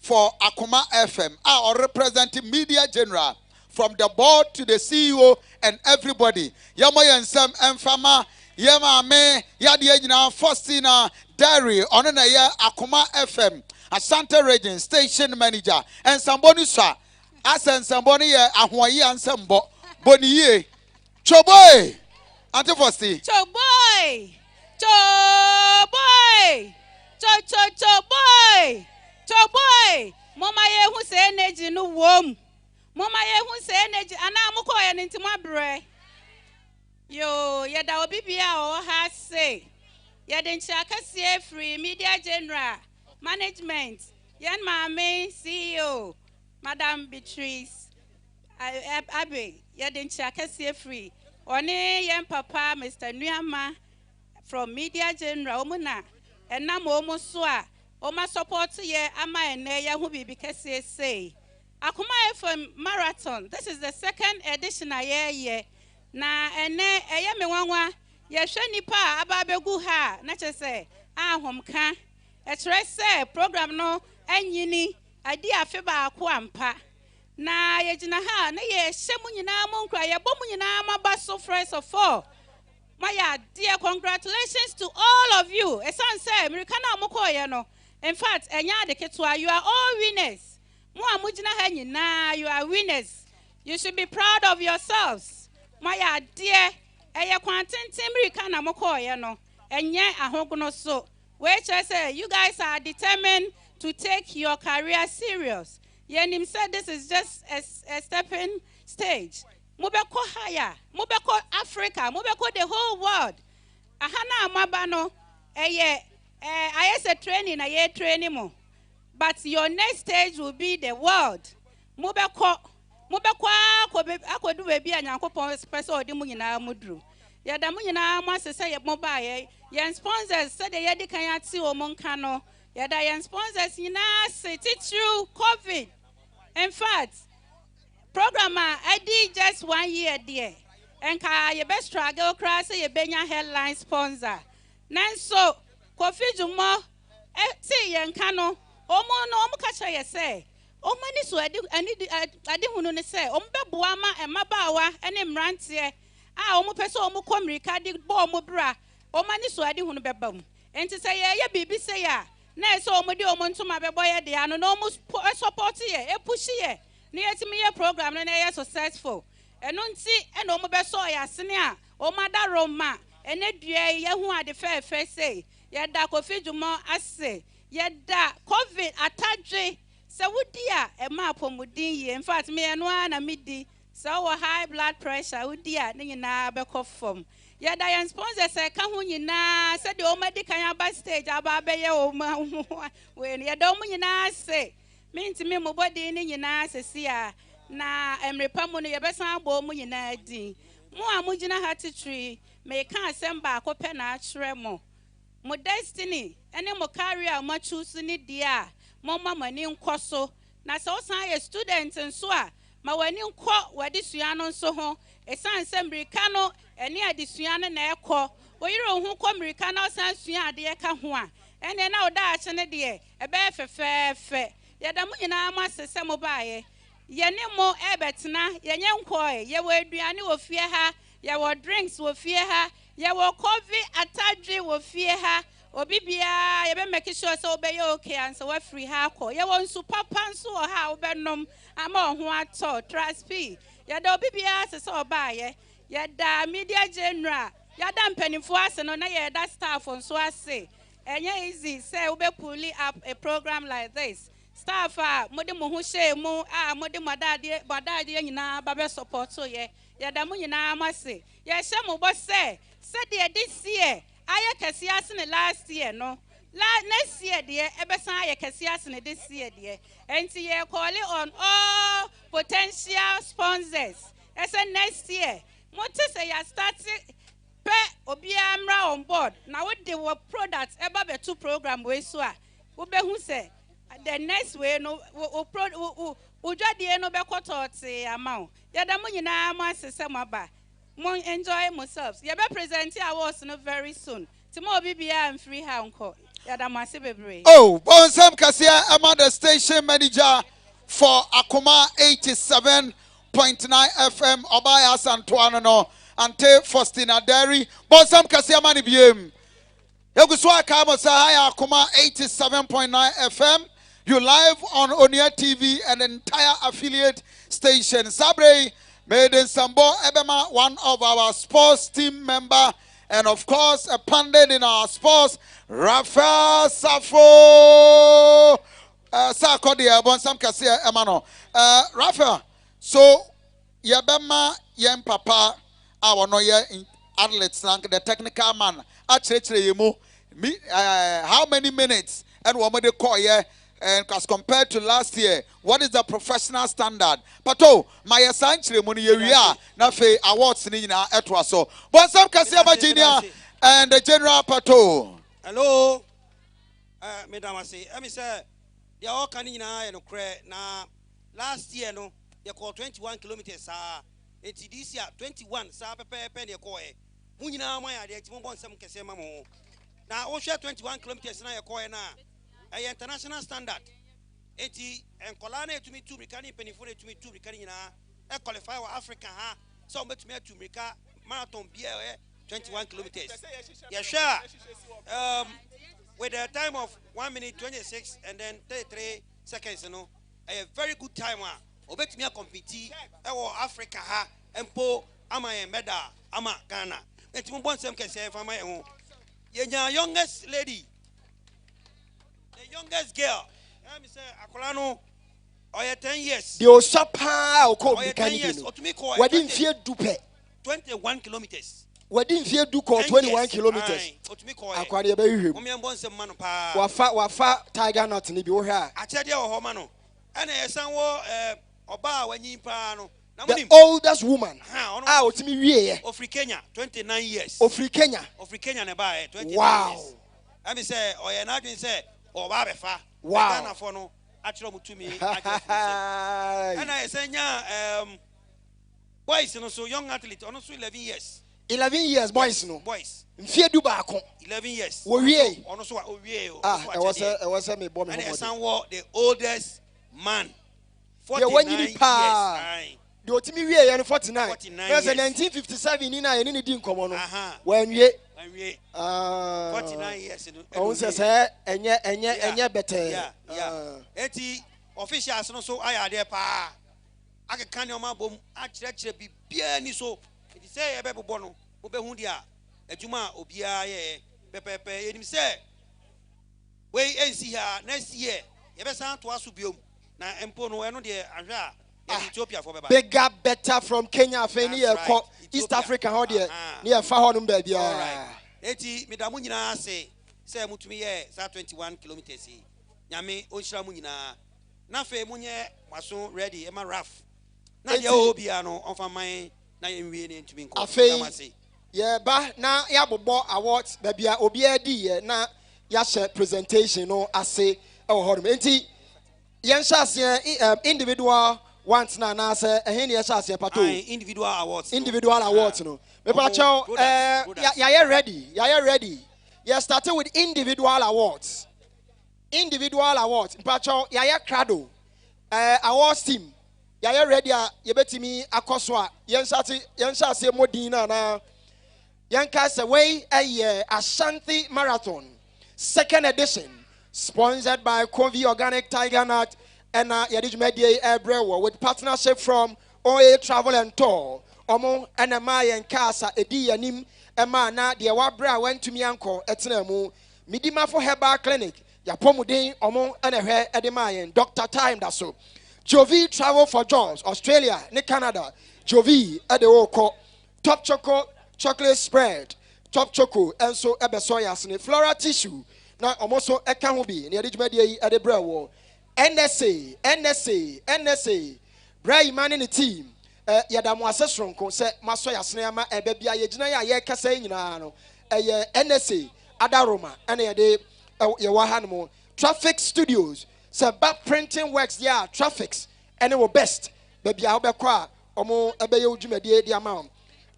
for Akoma FM, or representing Media General, from the board to the CEO and everybody. Yamoyan Sam and Fama, Yama me, Yadi Faustina Diary, Onana Akoma FM, Asante Region Station Manager, and somebody sir, Asen somebody Ahwayi and Sambo, Boniye, Choboy, Auntie Fosti. Choboy, Choboy, Choboy, Choboy, Mama ye who say energy no warm. Mama ye who say energy, and I'm going into my bread. Yo, yada obibia o has say. Yadin chaka see free Media General Management. Yan mame CEO, Madam Beatrice Abe. Yadin chaka see free. One yan papa Mr. Nuyama from Media General Omuna. And now almost swa. Oma support ye ama and ya who be because say. Akoma FM Marathon. This is the second edition a year. Na ene eye me wanwa ye hwe nipa ababegu ha na che se ahomka e kire se program no anyini adi afe ba ko ampa na ye gina ha na ye hye munyina mo nkra ye bom nyina maba so friends of all. My dear, congratulations to all of you. Esan say America na mokoye no. In fact, enya de ketwa, you are all winners. Mo amugina ha nyina, you are winners. You should be proud of yourselves. My dear, eye kwantintim America na mokoye no. Enye ahogono so. Which I say you guys are determined to take your career serious. Yenim said this is just a stepping stage. Mubeko higher, Mubeko Africa, Mubeko the whole world. Ahana amabano, I say training, training mo. But your next stage will be the world. Mubeko ako do baby and yanko person or dimuna mudru. Yadamunina must say mobile. Yan sponsors said the yadi kayati or monkano. Yada yan sponsors yina say teach you COVID. In fact, programmer, I did just 1 year there. And your best struggle cross a Benya headline sponsor. Nanso, Kofi Jumo, say Yankano, Omo no Mukacha say, O mani so I didn't say, Ombe Buama and Mabawa and Mrantie. Ah, Omo Peso Omo Comrica did Bomo Bra, O mani so I didn't bebum. And to say, yeah, baby say ya. Nay, so Modio Montuma Boya, they are no almost support here, a push here. Near to me a program and they are successful. And don't see and Omobesoya, Senia, O Mada Roma, and a dear who are the fair face say, Yada Kofi Jumo, I say, Yada COVID attach, so would dear a map of Mudin, in fact, me and one a midi, so high blood pressure, would dear, Nina Bekoff from. Yada and sponsors say, come when you na, said the Omadi can by stage, Ababe, when you don't say. Mean to me, my body in your nasa, na Emrepamon, your best ambo, Muyina di. More Mujina Hattie tree, may can't send back open a tremo. Mo destiny, any more career, much choosing it, dear. Mama, my name Cosso, na so sign a student and swa. My when you call where this Yanon so home, a son Sembricano, and near this Yana Naco, where you know who come Ricano Sans Yan, dear Kahua. And then now that's an idea, a bear fair. Yadamunina must say mobile. Yanemo Ebetina, Yan Koi, ya were Diani will fear her, ya were drinks will fear her, ya were coffee attached will fear her, or Bibia, ya be making sure so be okay and so what free her call. Ya want super pants or how benum, I'm on who I saw, trust fee. Yada Bibia says so by Yada Media General, Yadam penny for us and on that staff on so I say. And yeah, easy, say we be pulling up a program like this. Staff mode mo ho she mo mode madade nyina ba be support so ye da mo nyina amase ye hye mo bo say de this year aye kase ase ne last year no next year de e be san aye kase ase ne this year de enti ye call on all potential sponsors say next year mo te say ya start pe obi amra on board na we dey work products eba be two program we so a wo be hu say the next way no no be quarter amount. Yada mo nyina ma sese maba. Mo enjoy yourselves. You be present awards no very soon. Timo bibia and free ha unko. Oh, Bonsam Kasia, I'm the station manager for Akoma 87.9 FM, Obaya Santuano, Ante Faustina Dairy. Bonsam Kasia Mani Biem. Yaguswa Kamo Sahaya Akoma 87.9 FM. You live on Onia TV and entire affiliate station. Sabre Maiden Sambo Ebema, one of our sports team member, and of course a pundit in our sports, Rafael Safo. Sakodia Bonsam Kasia Emano. Rafael, so Yabema Yem Papa, our no in athletes, the technical man. Actually, how many minutes and what would they call here? And as compared to last year, what is the professional standard? But my essentially money area na fe awards ni na etwa so. But some Kasia Virginia and the General Pato. Hello, Madam I say, they are all coming now and na last year no, they call 21 kilometers. It's this year 21. Sa pepe they call it. Munina my idea. It's more some Kasia Mamo. Now, we share 21 kilometers na call na. A international standard. 80 and Colana to me 2 Ricani, Penifone to me 2 Ricani, a qualify for Africa, so much me to make a marathon beer 21 kilometers. Yeah, sure. With a time of 1 minute 26 and then 33 seconds, you know, a very good timer. Obet me a compete, Africa, and Po, Ama and Meda, Ama Ghana. It's one some can say for my own. Your youngest lady. The youngest girl, I'm say Akolano, or 10 years. The Osapa or called me 10 years. Or to me call. We didn't fear Dupe. 21 kilometers. We didn't fear Duke 21 kilometers. Or to me call. Aquaria Baby. Wafa Tiger Nut in the Boha. I tell you, Homano. And a son Oba when you pano. The oldest woman out to me, of Free Kenya, 29 years. Of Free Kenya. Of Free Kenya, nearby 29 wow. years. I mean, say, or an admin say, or Babefa. Wow. Actually, to me, and I say, boys, and also young athlete, also 11 years. 11 years, boys, no boys. Fear Dubako. 11 years. We also, I was a bomb. And the oldest man. 49 years. The Otimi we are 49. There's a 1957 in a didn't come on. When we 49 years. Oh, say, and yet better. Yeah. 80 officials no so I are there pa. I can your mabom actually be bien so. It is say a baby bono, Ubehundia, a Juma, Obia, Pepe, and say, wait and see her next year. You better sound to us to be now, Empono, and dear, Ethiopia for bigger, better from Kenya, right. East Africa, how dear, near Fahonum, baby. All right. 80, Medamunina say, Mutumi, 21 kilometers. Yami, Oshamunina, Nafe Munye, was so ready, Emma Raff. Now, the Obiano of my. Yeah, but now Yabo Awards, baby, Obiadi, now Yasha presentation, no, I say, oh, hold me. Yansha, individual once now, Nasa, a Henny Yasha, Pato. Individual awards, no. Mepacho, yeah, ready, yeah, started with individual awards. Pacho, yeah, Crado, awards team. Ya ready ya betimi akoswa yensa se modina na yenka se way Ashanti Marathon second edition sponsored by Kovi Organic Tiger Nut and Yadijmedie Ebrewo with partnership from OA Travel and Tour omo enema yenkasa edi yanim ema na de wabra went to me anko etnemu midima for herbal clinic ya pomuden omo enehwe edema yen Dr. Time da so Jovi Travel for Jobs, Australia, ne Canada. Jovi at the Oko, Top Choco, chocolate spread, Top Choco, and so Ebesoyas, and Flora tissue. Now, almost so a can be near the media at the Brewo. NSA, Bray man in the team. Yadamwasa Stronko said, Masoya Snema, and Baby Ayajina, Yakasayano, NSA, Adaroma, and a day, Yawahanmo, Traffic Studios. So back printing works there, traffics, and it will best. Baby, I'll be quiet. Omo ebeyo jumedie the amount.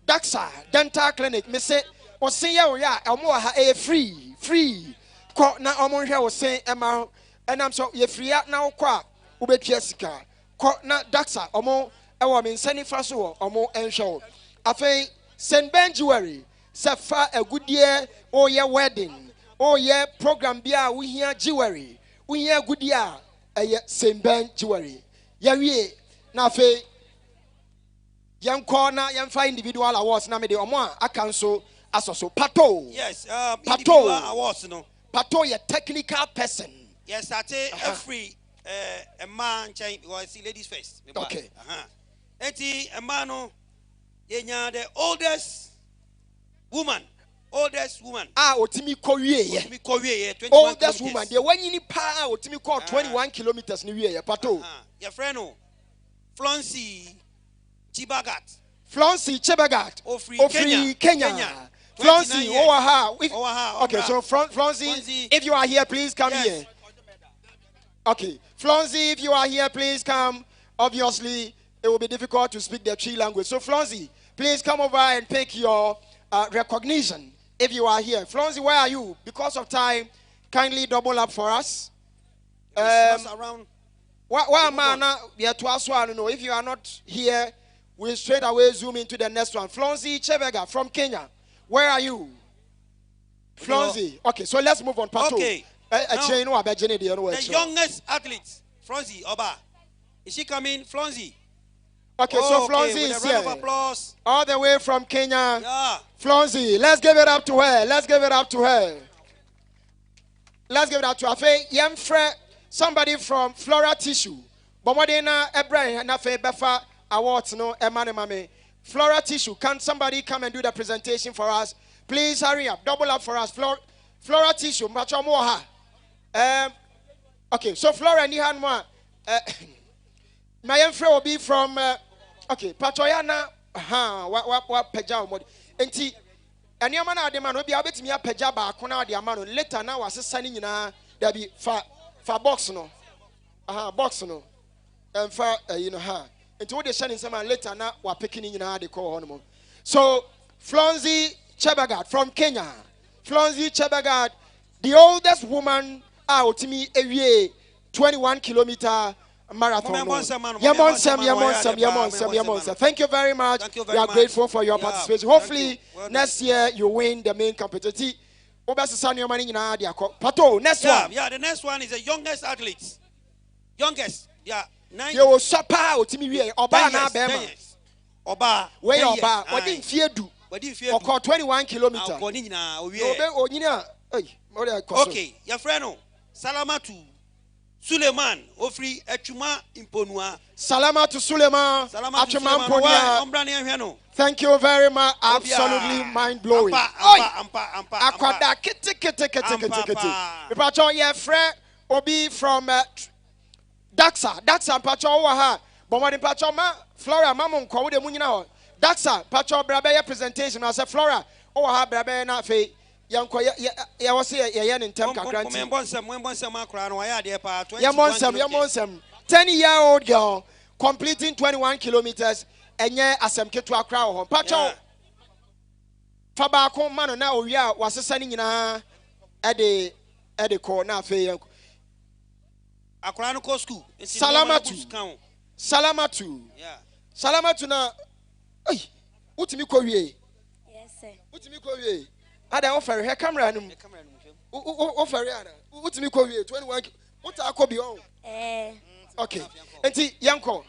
Daxa Dental Clinic, me say, or say ya, omo ha free. Ko na omo hwe wo sen ema enam so ye fria na wo kwa wo betwa sika. Ko na Daxa omo ewo me nsani fa so omo enhwe wo. Afei St. Ben Jewelry Safa agudie o ye wedding o ye program bia wo hia jewelry wo hia agudie a eye St. Ben Jewelry ya wie na afei yanko na yamfa individual awards na me de omo a aka nso asoso pato. Yes, pato individual awards no. Pato ye technical person. Yes, I take every a man change because see ladies first. Okay. Eti a man no yenya the oldest woman. Otimi kowie ye. Otimi kowie ye 21 oldest woman. The one yini pa otimi call 21 kilometers ni wie ye pato. Your friend no. Flonsi Chibagat. Flonsi Chibagat. Ofri Kenya. Flonsi, Owaha. Okay, so Flonsi, if you are here, please come here. Okay, Flonsi, if you are here, please come. Obviously, it will be difficult to speak the Twi language. So, Flonsi, please come over and take your recognition if you are here. Flonsi, where are you? Because of time, kindly double up for us. Around. If you are not here, we'll straight away zoom into the next one. Flonsi Chebega from Kenya. Where are you? Flonsi. Okay, so let's move on. Pato. Okay. The youngest athlete, Flonsi Oba. Is she coming? Flonsi. Okay, so Flonsi is here. Round of applause. All the way from Kenya. Yeah. Flonsi, let's give it up to her. Let's give it up to her. Let's give it up to her. Yemfre, somebody from Flora Tissue. Bomodena Ebrahim Nafe Befa Awards no Emane Mame. Flora Tissue, can somebody come and do the presentation for us? Please hurry up. Double up for us. Flora Tissue, Macho Moha. Okay, so Flora Nihanwa. My friend will be from okay, Pachoyana. What Pejao mod. Enti, and your man at the man will be able to me a Pejaba, Kona, the Amano. Later now, was a signing in a there be for box no. Box no. And for Into the shining some later now, we're picking in the call honeymoon. So, Flonsi Chebagat from Kenya. Flonsi Chebagat, the oldest woman out to me a year, 21 kilometer marathon. Yamonsem. Thank you very much. We are grateful for your participation. Hopefully, next year you win the main competition. Pato, next one. Yeah, the next one is the youngest athlete. Youngest, yeah. You will suffer out me we Oba na Bema. Oba. Where Oba? What didn't fear do? Or call 21 kilometers. Okay, your friend, Salamatu Suleiman, Ofri Echuma Imponua. Salamatu Suleiman, Echuma Imponua. Thank you very much. Absolutely mind blowing. Akwada kete. Pacho your friend Obi from Daxa Pacho Waha. But what in Pacho Flora Mamon call the Munina. Daxa Pacho Brabe presentation. I said Flora. Ha Brabe na fe. Ya was here in term Kakranti. Yamonsem. 10-year-old girl completing 21 kilometers and yeah, asem ketu akra ho. Pacho. Fabako mano na oya was sending na ede ko na fe. Akrano ko school. Salamatu. Yeah. Salamatu na. Hey, utimi ko wie? Yes, sir. Utimi ko wie? Ada offer he camera num. Offer ya na. Utimi ko wie 21. What akobi on? Okay. Enti yanko.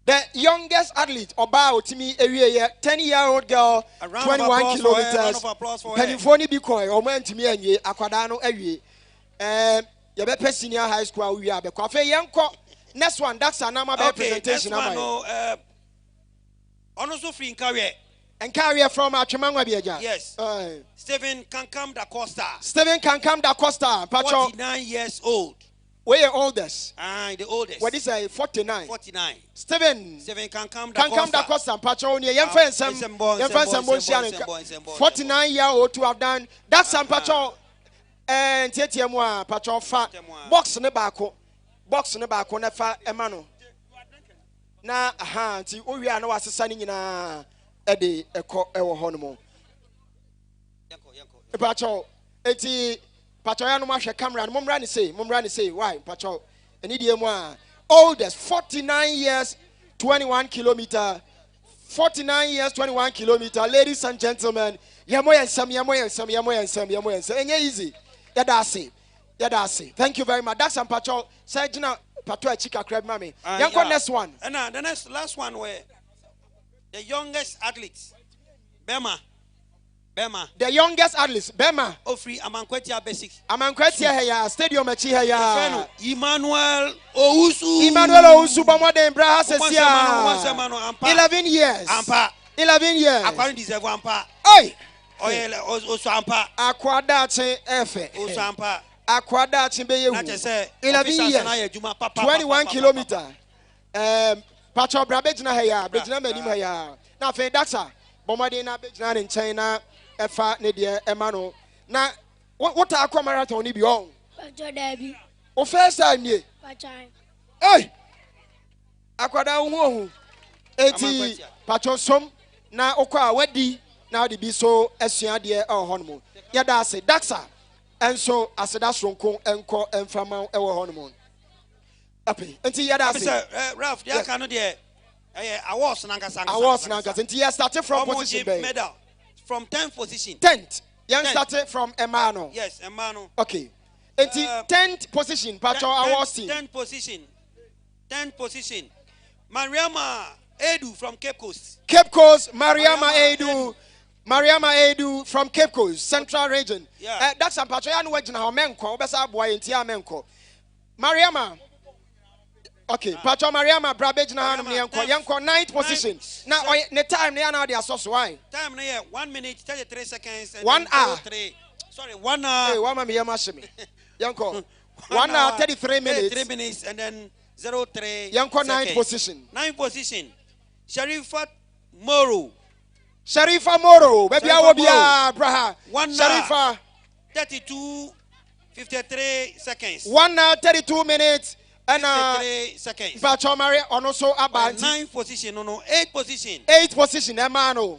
The youngest athlete Oba Otimi Ewie 10-year-old girl 21 kilometers. Penifoni Bikoy Omo ntimi anye akwada no awie. You be senior high school we are be kwafe yanko. Next one that's an amabe presentation am. Also free in career. And career from Achimangwa Bieja. Yes. Stephen Kankam da Costa. 49 years old. Where your oldest? The oldest. What is 49? 49. Stephen Kankam da Costa. Pacho near young friends. 49-year-old to have done that's some Pacho and Tietia Pacho fat box in the back. Nefa Emano. Na ti we are no assigning in a ede ewo honmo. Pacho, eti Pacho ya no mahwe camera no momra ni say why Pacho eni die mo a oldest 49 years 21 kilometer 49 years 21 kilometer ladies and gentlemen yamo yensam enye easy yada ase thank you very much that's Pacho say gina Pato achika crab mami yanko next one and the last one where the youngest athlete Bema. The youngest athlete, Bema. Ofri Amankwetia Basics. Amankwetia heya, stadium echi heya. Emmanuel Owusu. Emmanuel Owusu, Bamode Braha Sesia. 11 years. Ampa. 11 years. Akwari deserve ampa. Oi. Oyele Osu ampa. Akwadache efe. Osu ampa. Akwadache beyehu. 11 years. 21 kilometer. Pacho Brabejna heya, Bejna Medim heya. Na fe daksa. Bomade na Bejna in China. Efa ne de emano na what Akoma marathon ni bi on Pacho Dabi o first time ni Pachan eh akwada hu eti Pacho som na okwa wadi na de bi so asua de e ho no ya da ase daksa enso aseda sonko enko emfama e wo ho no api enti ya da ase Ralph ya ka no de awards nankasa enti ya start from position be medal from 10th position. 10th. Young started from Emano. Yes, Emano. Okay. 10th position. Pacho Awards team. 10th position. 10th position. Mariama Edu from Cape Coast. Cape Coast. Mariama Edu from Cape Coast, Central Region. Yeah. That's a Pacho. I know where Jina Menko. Obesa boy in Tia Menko. Mariama. Okay, Pacho Mariama Brabej na hanum yanko 9th position. Now the time they are now they are so why? Time na 1 minute 33 seconds and 1 hour. 1 hour. Hey, 1 minute yamashimi. Yanko 1 hour 33 minutes. 3 minutes and then 03. Yanko 9th position. 9th position. Sharifa Moro. Baby awobia braha. 1 hour 32:53 seconds. 1 hour 32 minutes. And 53 seconds. Pacho Maria also about 9th position, no, 8th position. 8th position, Emano.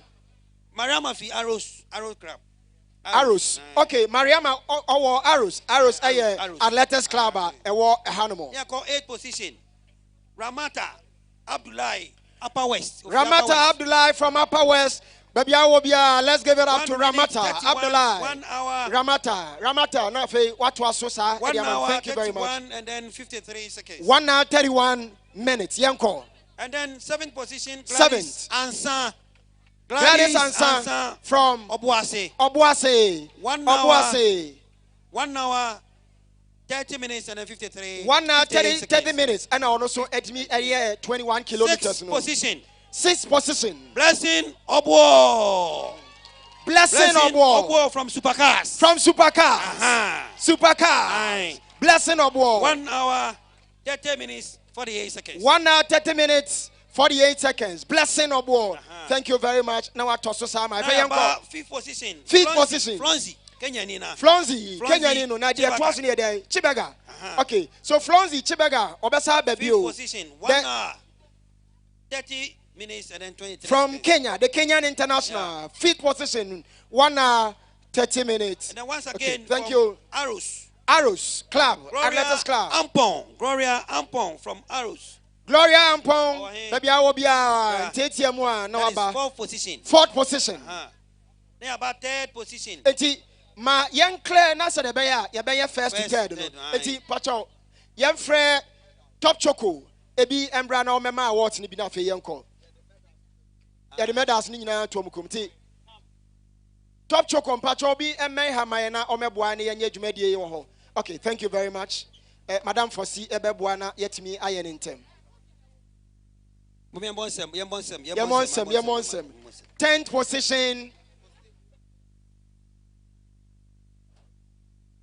Mariama fi arrows crab. Arrows. Okay, Mariama arrows. Arrows athletics club a animal. Yeah, call 8th position. Ramata Abdullahi Upper West. Ramata Abdullahi from Upper West. Baby Awobia, let's give it up to Ramata Abdullahi. 1 hour. Ramata. No, what was so sir? 1 hour. Thank you very much. And then 53 seconds. 1 hour 31 minutes. Yanko. And then 7th position. Gladys Ansan from Obuase. 1 hour. 1 hour. 30 minutes and then 53. 1 hour 30 minutes. And also at me 21 kilometers. 6th position. 6th position. Blessing Obuo. Blessing Obuo from Supercars. Supercars. Blessing Obuo. 1 hour 30 minutes 48 seconds. 1 hour 30 minutes 48 seconds. Blessing Obuo. Thank you very much. Now I toss us my 5th position. 5th position. Flonzi. Kenya Nina. Flonzi. Now they are twice near there. Chibega. Okay. So Flonzi Chibega. Obesa baby. 5th position. 1 hour 30 minutes and then 23 from seconds. Kenya, the Kenyan International, 5th position, 1 hour 30 minutes. And then once again, thank you. Arrows Club, Athletics Club. Gloria Ampong from Arrows. Gloria Ampong, baby, I will be a TTM1. No, about 4th position. 4th position. They about 3rd position. Ma young Claire Nasa de Beya, Yabaya first to third. Pacho, young Frere, Top Choco, Ebi Embra no Mema Awards ni bina fe yanko. Ya the medals ni nyina to mukomti. Top Choco Pacho bi emme hamaye na omeboa ne yenye dwumadie wo ho. Okay, thank you very much. Madam Fosi ebeboa na yetimi aye ne ntem. Yemonsem. 10th position.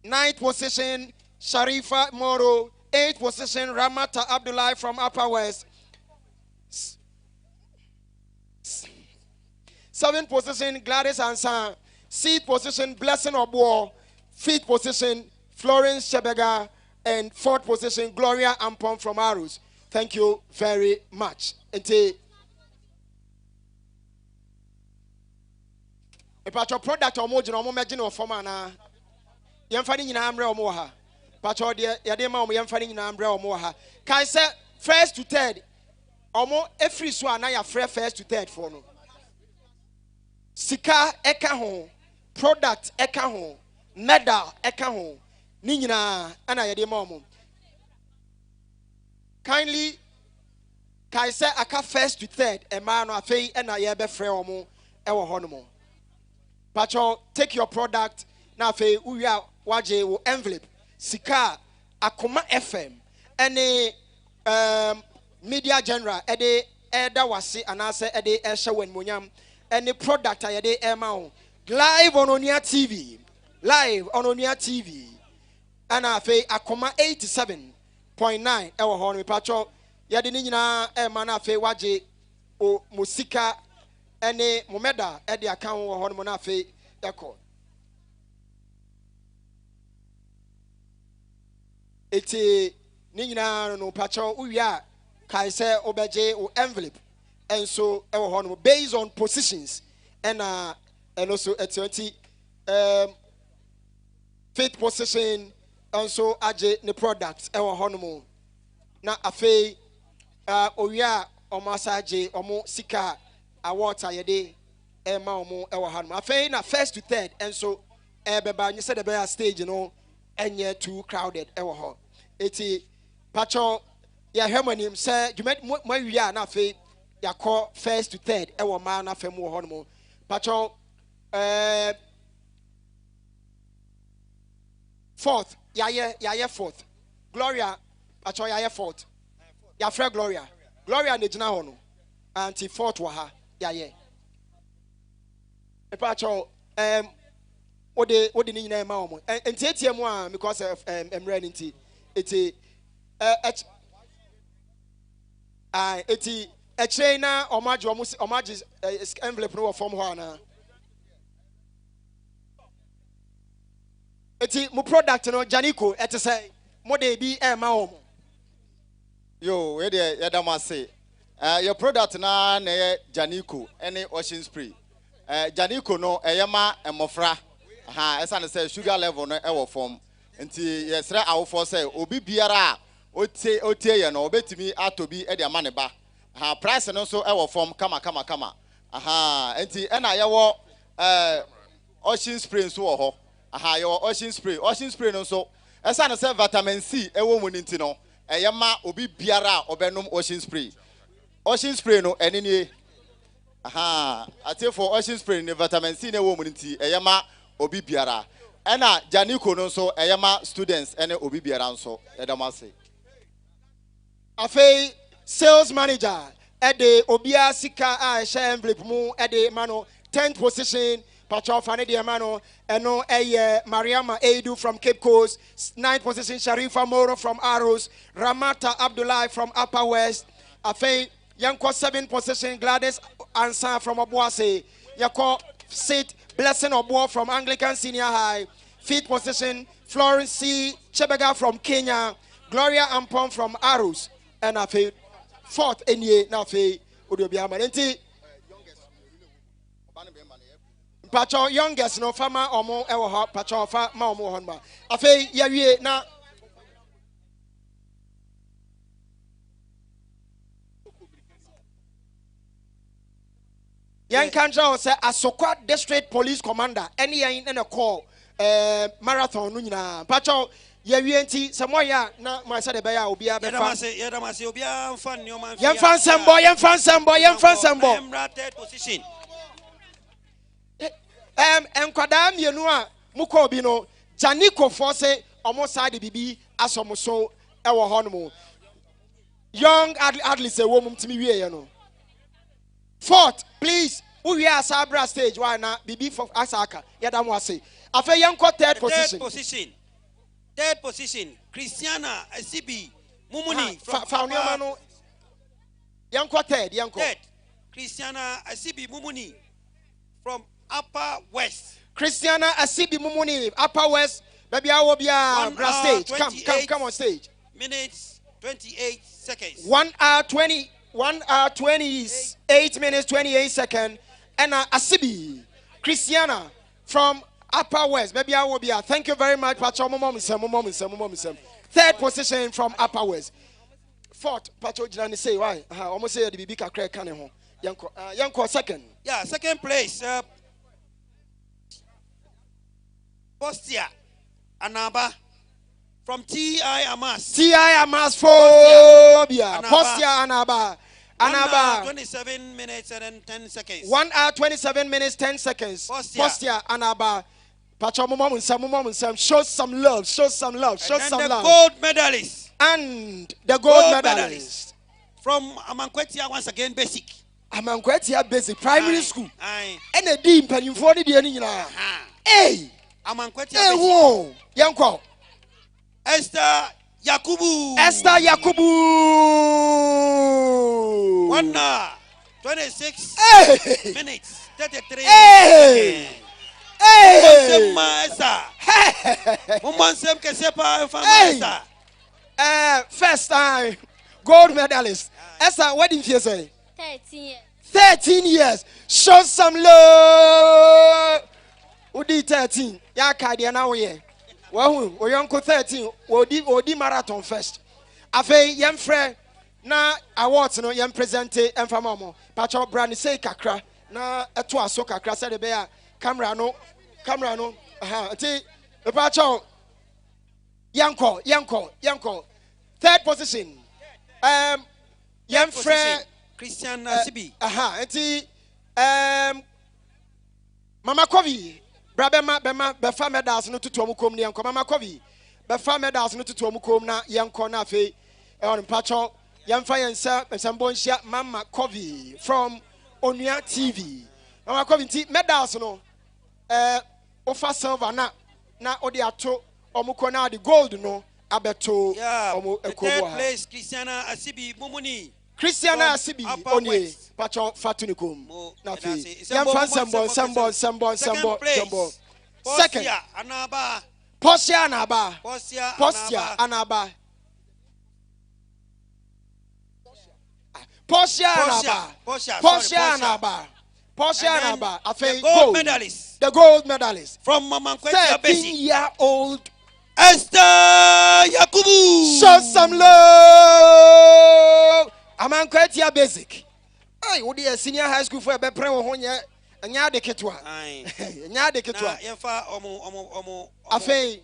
9th position, Sharifa Moro. 8th position, Ramata Abdullahi from Upper West. 7th position, Gladys Ansan. 6th position, Blessing Obuo. 5th position, Florence Chebega. And 4th position, Gloria Ampon from Arus. Thank you very much. Patcho product or mojo or margin for mana. Young fanning in Ambra or Moha. Patcho, dear Yadema, young fanning in Ambra or Moha. Can I say first to third? Or more every swan, I have first to third for no. Sika eka ho, product eka ho, medal eka ho. Nina, ana Yadema. Kindly, can I say aka first to third? A man or a fay and I have a frame or honeymoon. Pacho, take your product now. Fe uya waje wo envelope sika Akoma FM any media general ede eda wase anase ede ehye wen monyam any product ayede ema live on Onia TV ana fe Akoma 87.9 ewo ho no pacho yede ni nyina ema na fe waje o musika any momeda ede account wo ho no na fe eko eti ni nyina no pacho uwia kai se obeje o envelope and so ewo ho no based on positions and also at 20 fifth position and so aje the products ewo ho no na afei owia o masaje omo sika award ayede ema omo ewo ha no afei na first to third and so beba you said the stage you know enye too crowded ewo ho eti pacho ya hemanim say you met my wia na afei ya call first to third ewo ma na afem wo ho no pacho fourth ya fourth Gloria pacho ya fourth ya frɛ Gloria ne gina ho no anti fourth wa ha ya pacho odi ni nyina ma omo enti etie mu a because of emre nti eti eti ekyerɛ na omaje envelope no form ho ana eti mu product no Janiko eti say mo de bi ma omo yo we de yadamase your product na Janiko any washing spray Janiko no eyema emofra esa ne say sugar level no ewo form nti yesra awofo say obi biara otie ye no obetimi atobi e de amane ba price no so ewo form kama nti ena yewo ocean spray so wo ho yewo ocean spray no so esa ne say vitamin C ewo mu nti no eyema obi biara obenum ocean spray no enini ate for ocean spray ne vitamin C ne ewo mu nti eyema obi biara ena Janiko no so eyema students ene obi biara nso edamase afei sales manager ede obia sika a share envelope mu ede mano 10th position Pacho Fane de mano eno Mariama Edu from Cape Coast 9th position Sharifa Moro from Arrows Ramata Abdullah from Upper West afei yanko 7th position Gladys Ansa from Obuase yako 6th Blessing Obuo from Anglican Senior High 5th position Florence C. Chebega from Kenya Gloria Ampon from Arrows and afei 4th enye na afei odobia manenti Pacho youngest no fama omo ewo ho pacho fa ma omo ho ma afei yawie na yan kanjo say Asokwa District Police Commander any yan na call marathon no nyina pacho yawie nti semoya na ma say de be ya obi abefa yedamase obi amfa nneoma yemfa nsembo Emra third position enkwada mienu a mukọ obi no Janiko for say omo side bibi asomo so ewo ho no young adley say wo mum timi wie ye no 4th please we are Sabra stage why na bibi for asaka yadam wase afa yanko third position Christiana Asibi Mumuni from no yanko third Christiana Asibi Mumuni from Upper West. Christiana Asibi Mumuni, Upper West, baby, I will be grass stage. Come on stage. Minutes 28 seconds. 1 hour 28 minutes 28 seconds. And Asibi, Christiana from Upper West. Maybe I will be. Thank you very much, Pacho. Third position from Upper West. Fourth, Pacho Jirani say why? Almost say the Bibi Kakre Kaneho. Yanko second. Yeah, second place. Postia Anaba from T.I. Amas. T.I. Amas phobia. Postia Anaba. 1 hour 27 minutes and then 10 seconds. 1 hour 27 minutes 10 seconds. Postia Anaba. Pacho Mom, show some love. Show some love. Show some love. Gold medalist. And the gold medalist from Amankwetia once again basic. Amankwetia basic primary school. And a deep and you for the end. Hey, Amankwetia hey, whoa, Yanko. Esther Yakubu. 1 hour 26 minutes 33 Hey. Hey. First time gold medalist. Esther, what did you say? 13 years. 13 years. Show some love. Who did 13? Ya kadia na we. Well, we uncle 13. Odi marathon first. Afe yem frɛ na awards no yem presente emfa mo. Pacho brand say kakra na eto aso kakra say de be a camera no. Ti Pacho Yanko. Third position. Yem frɛ Christian Asibi. Mama Kovi. Bema befa medals no tutu omukom ne yanko Mama Kovi. Befa medals no tutu omukom na yanko na fe on Pacho yemfa yensa nsambonhia Mama Kovi from Onua TV. Mama Kovi ti medals no ofa silver na odi ato omuko na the gold no abeto omo ekobo ha. Third place Christiana Asibi Mumuni. Christiana Asibi onye Pacho Fatunikum na fe yemfa sembo. Second Anaba. Postia Anaba. I think gold medalist. The gold medalist from Mamankweti 13-year-old Esther Yakubu. Show some love. Amankwetia basic. Hey, what the senior high school for a bepre wo honye anya de ketwa. Anya de ketwa. Yefa omo afei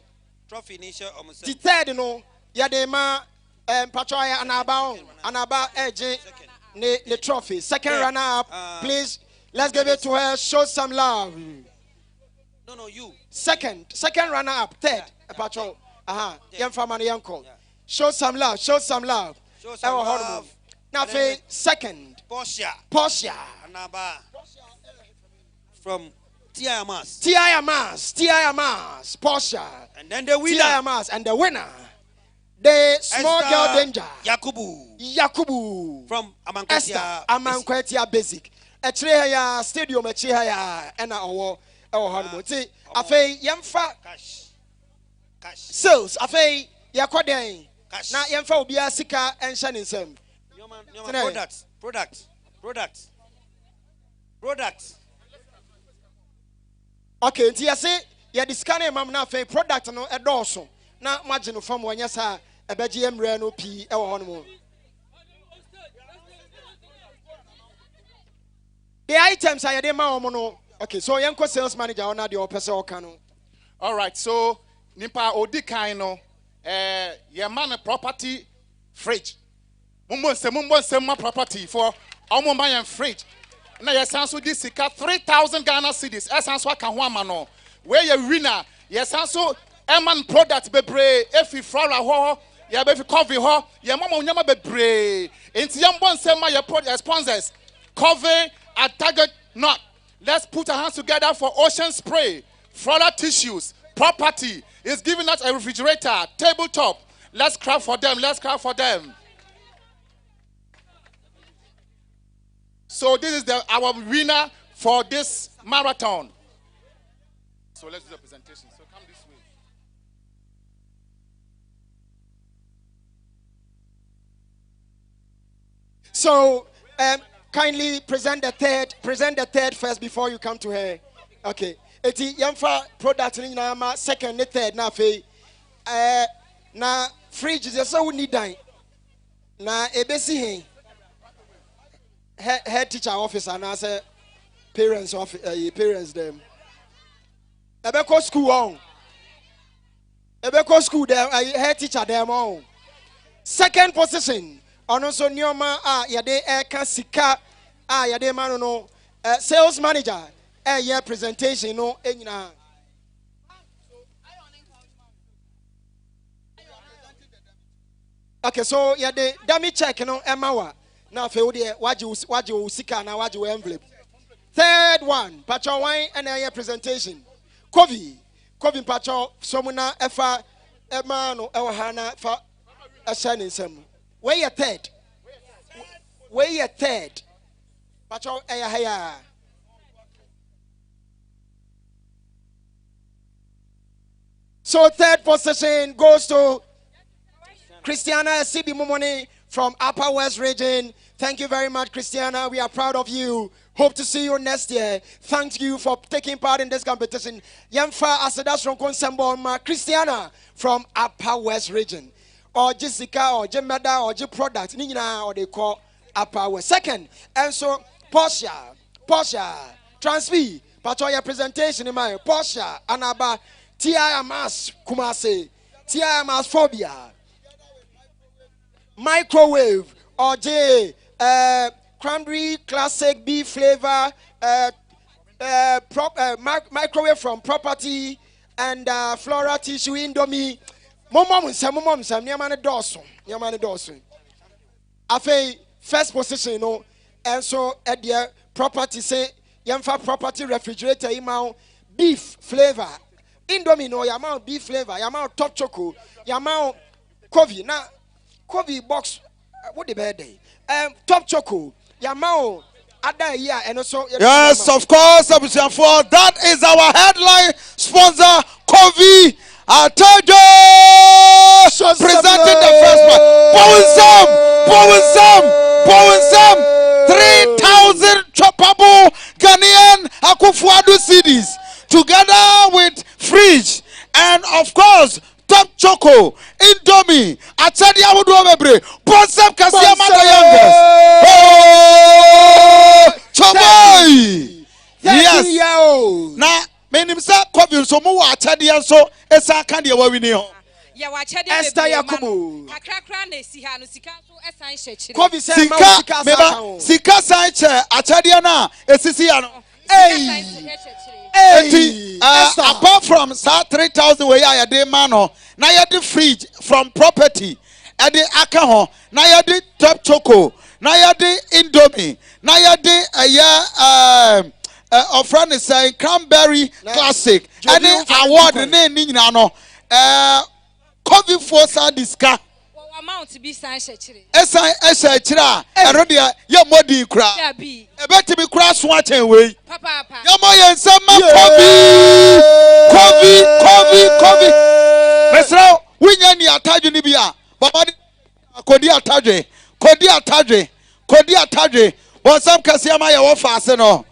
trophy ni she omo se. The third no ya de ma patroya anaba eje the trophy. Second runner up, please. Let's give it to her. Show some love. No, you. Second runner up. Third, patrol. Young family, uncle. Show some love. Show some love. Now, second. Portia. Anaba. From Tiayamas. Portia. And then the winner. Tiayamas. And the winner. The small girl danger. Yakubu. From Amankwetia basic. Echreya stadium echreya ena owo honeymoon. See, afei yemfa sales afei yakoden na yemfa obia sika enhye nsem. Product. Okay, nti yase ya discount mam na afei product no edorso na magye no fam wanya sa ebeje emre no pi ewo honeymoon. The items are the man. Okay, so yanko sales manager on the opesa okano. All right, so nipa odi kaino your man property fridge. Mumbo se ma property for omo man fridge. Na yesanso di sika 3,000 Ghana cedis. Esanso aka ho amano. Where you winner, yesanso eman product bebre efi flower ho, ya be fi coffee ho, ya mama unyama bebre. Enti yambo se ma your product sponsors. Cover a target knot. Let's put our hands together for Ocean Spray, floral tissues, property is giving us a refrigerator, tabletop. Let's clap for them. So this is our winner for this marathon. So let's do the presentation. So come this way. So kindly present the third first before you come to her. Okay. Eti yamfa product ni nyinaa ma second ne third na afei na fridge is so we need dan na ebesi head teacher office and I say parents of parents them ebeko school on ebeko school them head teacher them on second position ono so nyoma yade eka sika yade man no sales manager yeah presentation no enyina. Okay, so yeah, the dummy check no emawa. Now for the waji sika na waji envelope. Third one, pacho wine and a presentation. Kovi pacho somuna efa emano ewahana fa a shining some. Where you third? Where you third? Pacho haya. So third position goes to Christiana CB Momoni from Upper West Region. Thank you very much, Christiana. We are proud of you. Hope to see you next year. Thank you for taking part in this competition. Yamfa Asedas from Konsemboma, Christiana from Upper West Region. Or Jessica or Jemeda or J product. Nina or they call Upper West. Second, and so Portia, Transfi, Patoya presentation in my Portia, Anaba, TIMAS Kumase, TIMAS Phobia. Microwave or J cranberry classic B flavor microwave from property and floral tissue indomie momom sam nyamane dawson afei first position no and so at the property say yamfa property refrigerator imao beef flavor indomie no yamao beef flavor yamao top choco yamao coffee na coffee box what the bad day top choco yamao ada here and also yes of course for that is our headline sponsor Kovi Atajo presenting the first one Bowensam 3,000 choppable Ghanaian Akufuadu CDs together with fridge and of course top choco indomie atadi awudu obebre Bonsam Kasia Mother youngest choboy yes na menim sa Kovi so mu wa atadi so esa kan de wa wini ho ya wa chede Esther Yakubu kakrakra na esi ha no sika so esan hyechire Kovi say ma sika san che atadi na esisi ya no apart from 3,000 we are the man na ya the fridge from property e the aka ho na ya the top choco na ya the indomie na ya the of friend is saying cranberry classic any award na ni nyina no Kovi force diska amount be san hyechire esan hyechire ero de ya modi kura ebeti bi kura so achen we papa ya mo ye nsema Kovi mesra winya ni atadwe ni bia baba kodi atadwe Bonsam Kasia ma ye wo faase no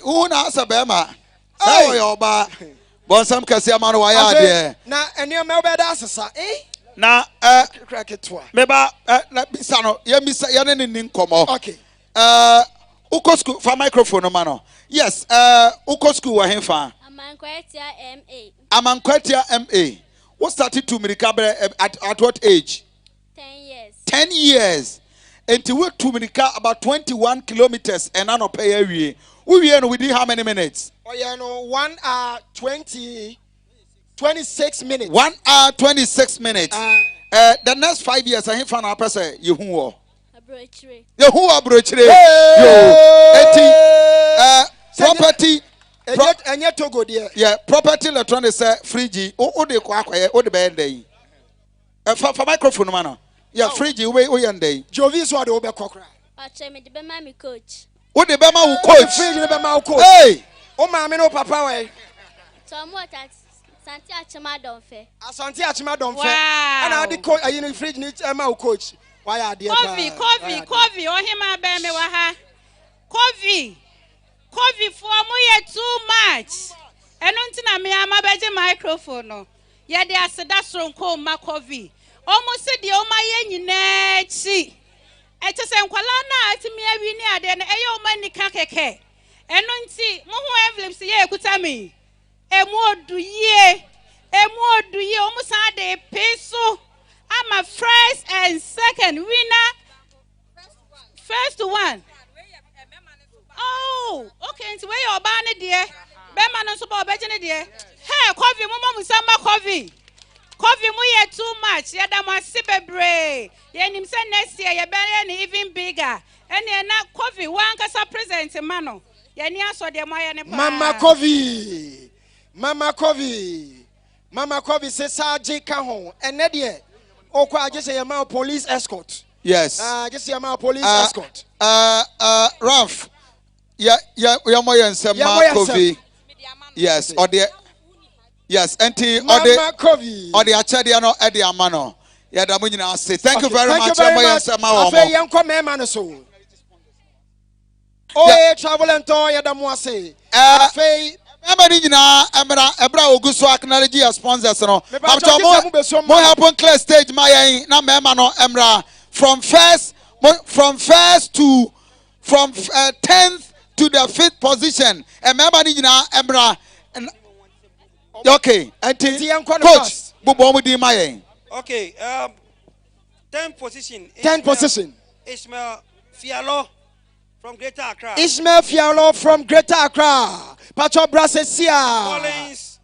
hu na asa be ma say yo ba Bonsam Kasia ma no wa ya de na eniom e be da asesa na meba na bisa no ya misa ya ne ni nkomo okay uko school for microphone no mano yes uko school wa henfa Amankwatia MA what started to mirika at what age 10 years until we to mirika about 21 kilometers and an pay awie we within how many minutes 1 hour 26 minutes 1 hour 26 minutes the next 5 years I find our person you who abrochire yo property enye togo there yeah property electronics say fridge o de kwa o de bend dey for microphone man yeah fridge we yende jovi so de obe kokra ache me de be ma mi coach o de be ma wo coach fridge de be ma wo coach hey o ma me no papa we so mo that Santi Achima Donfe. Santi Achima Donfe. And I did coach in fridge need my coach. Why are there? Coffee. Oh him abe me wa ha. Coffee for mo ye too much. And until me, I'm a better microphone. No. Yeah, they are said that's from Makovi. Almost said the Oma Yen, see. It is a Kualana to me every near then a money kakeke. And until Moho Evlips, yeah, could tell me. A more do ye, almost had a peso. I'm a first and second winner. First one. Oh, okay. It's where you're banning, dear. Beman and Super Betty, dear. Hey, coffee, Mama, summer coffee. Coffee, we too much. Yadama Sibebre. Yanim said next year, you're better even bigger. And you're not coffee. One casa present, Mano. Yania saw the Mayan. Mama Coffee. Mama Coffee. Mama Coffee says, J. Cajon. And Nadia. Oh, I just say a police escort. Yes. Just say a police escort. Ralph. Yeah, more than some coffee. Yes, or the yes, auntie, or the Achadiano Eddie Amano. Yeah, the Munina say thank you very much. Oh, travel and toy at the Moise. Ebra Oguso acknowledge as sponsors. No, more happen clear stage. My na memano Emra from first to 10th to the 5th position. And member Nina Emra. Okay, coach. Okay, 10th position. 10th position. Ishmael Fialo from Greater Accra. Ishmael Fialo from Greater Accra. Pacho Brasesia. Collins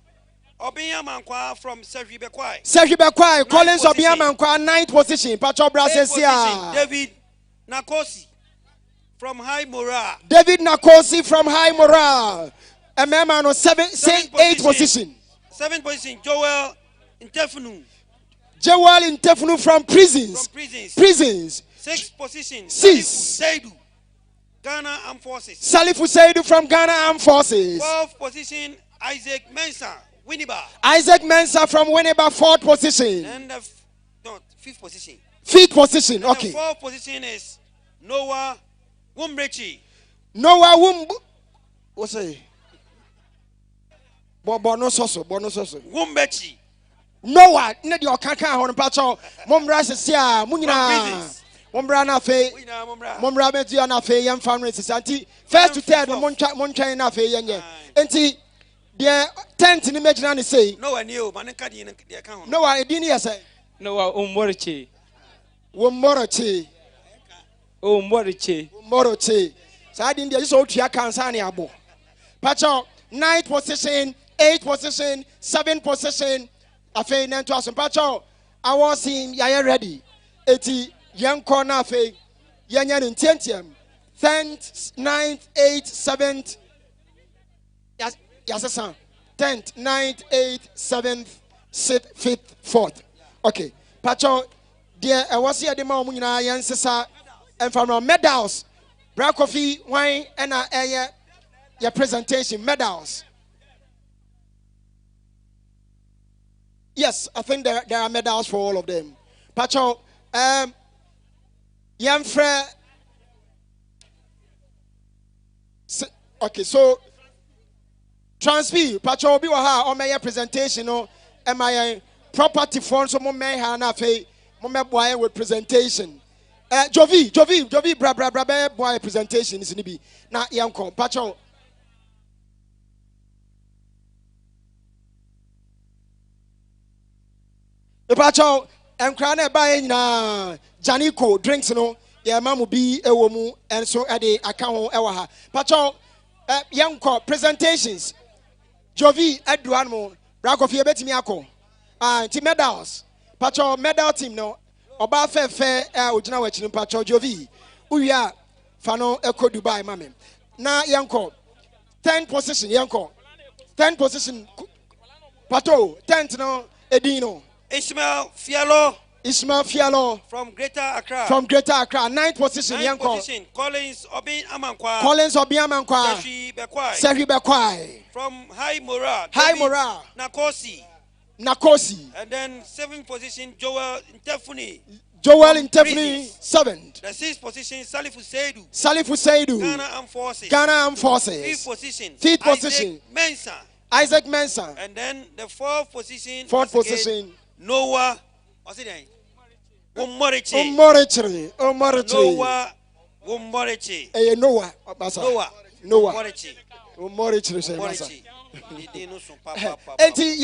Obiamankwa from Sergi Bekwai. Sergi Bekwai. Collins Obiamankwa 9th position. Pacho Brasesia. David Nakosi from High Morale. David Nakosi from High Morale. A member on 8th position. 7th position. Joel Intefunu. Joel Intefunu from prisons. Prisons. 6th position. 6. Saidu. Ghana Armed Forces. Salifu Saidu from Ghana Armed Forces. 12th position. Isaac Mensah. Winneba. Isaac Mensah from Winneba 4th position. And the 5th position. 5th position. Okay. The 4th position is Noah Wumbrechi. Noah what's it? Bono soso. Wumbechi. Noah, ne di okaka ho pacho. Momra sesia, munyina. Momra na fe. Momra metu na fe yem family sesanti. First to third montwan na fe yenye. Enti the 10th ni megina ni say. Noah ni o maneka di account. Noah edini yese. Noah Umorichi. Moroche. So I didn't just hold your cancer ni abo. Pacho 9th position, 8th position, 7th position. Afe nento aso. Pacho I was him ya ready. Eti young corner afe yanya ni ntiem. 10th, 9th, 8th, 7th. Yes, sir. 10th, 9th, 8th, 7th, 6th, 5th, 4th. Okay. Pacho dear I was here the mom nyina yen sesa and from medals. Black coffee, wine, and your presentation medals. Yes, I think there are medals for all of them. Pacho, Yamfre. Okay, so transfer. Pacho, obi waha on my presentation. No, am I property funds? So mo may ha na fe mo me boy with presentation. Jovi, bra, boy, presentation is in the na yanko, Pacho. The Pacho, and Crane buying Janiko drinks, no, ya mamu be a woman, and so at the account, Ewaha. Pacho, yanko, presentations. Jovi, Eduano, Brakofi, Betimiako, team medals. Pacho, medal team, no. Oba fe ojina wachini pacho Jovi uya fano eko Dubai mame na yanko 10th position yanko 10th position pato 10th no edino Ishmael Fialo from Greater Accra 9th position yanko Collins Obiamankwa Sergi Bekwai from High Morale Nakosi and then 7th position Joel Joel in Tiffany 7th. The 6th position, Salifu Seidu. Salifu Seidu. Ghana Armed Forces. Ghana Armed Forces. 5th position. 5th position. Isaac Mensah. And then the 4th position. 4th position. Noah. What's it name? Umorichi. Noah Umorichi. Noah. Umorichi. Enti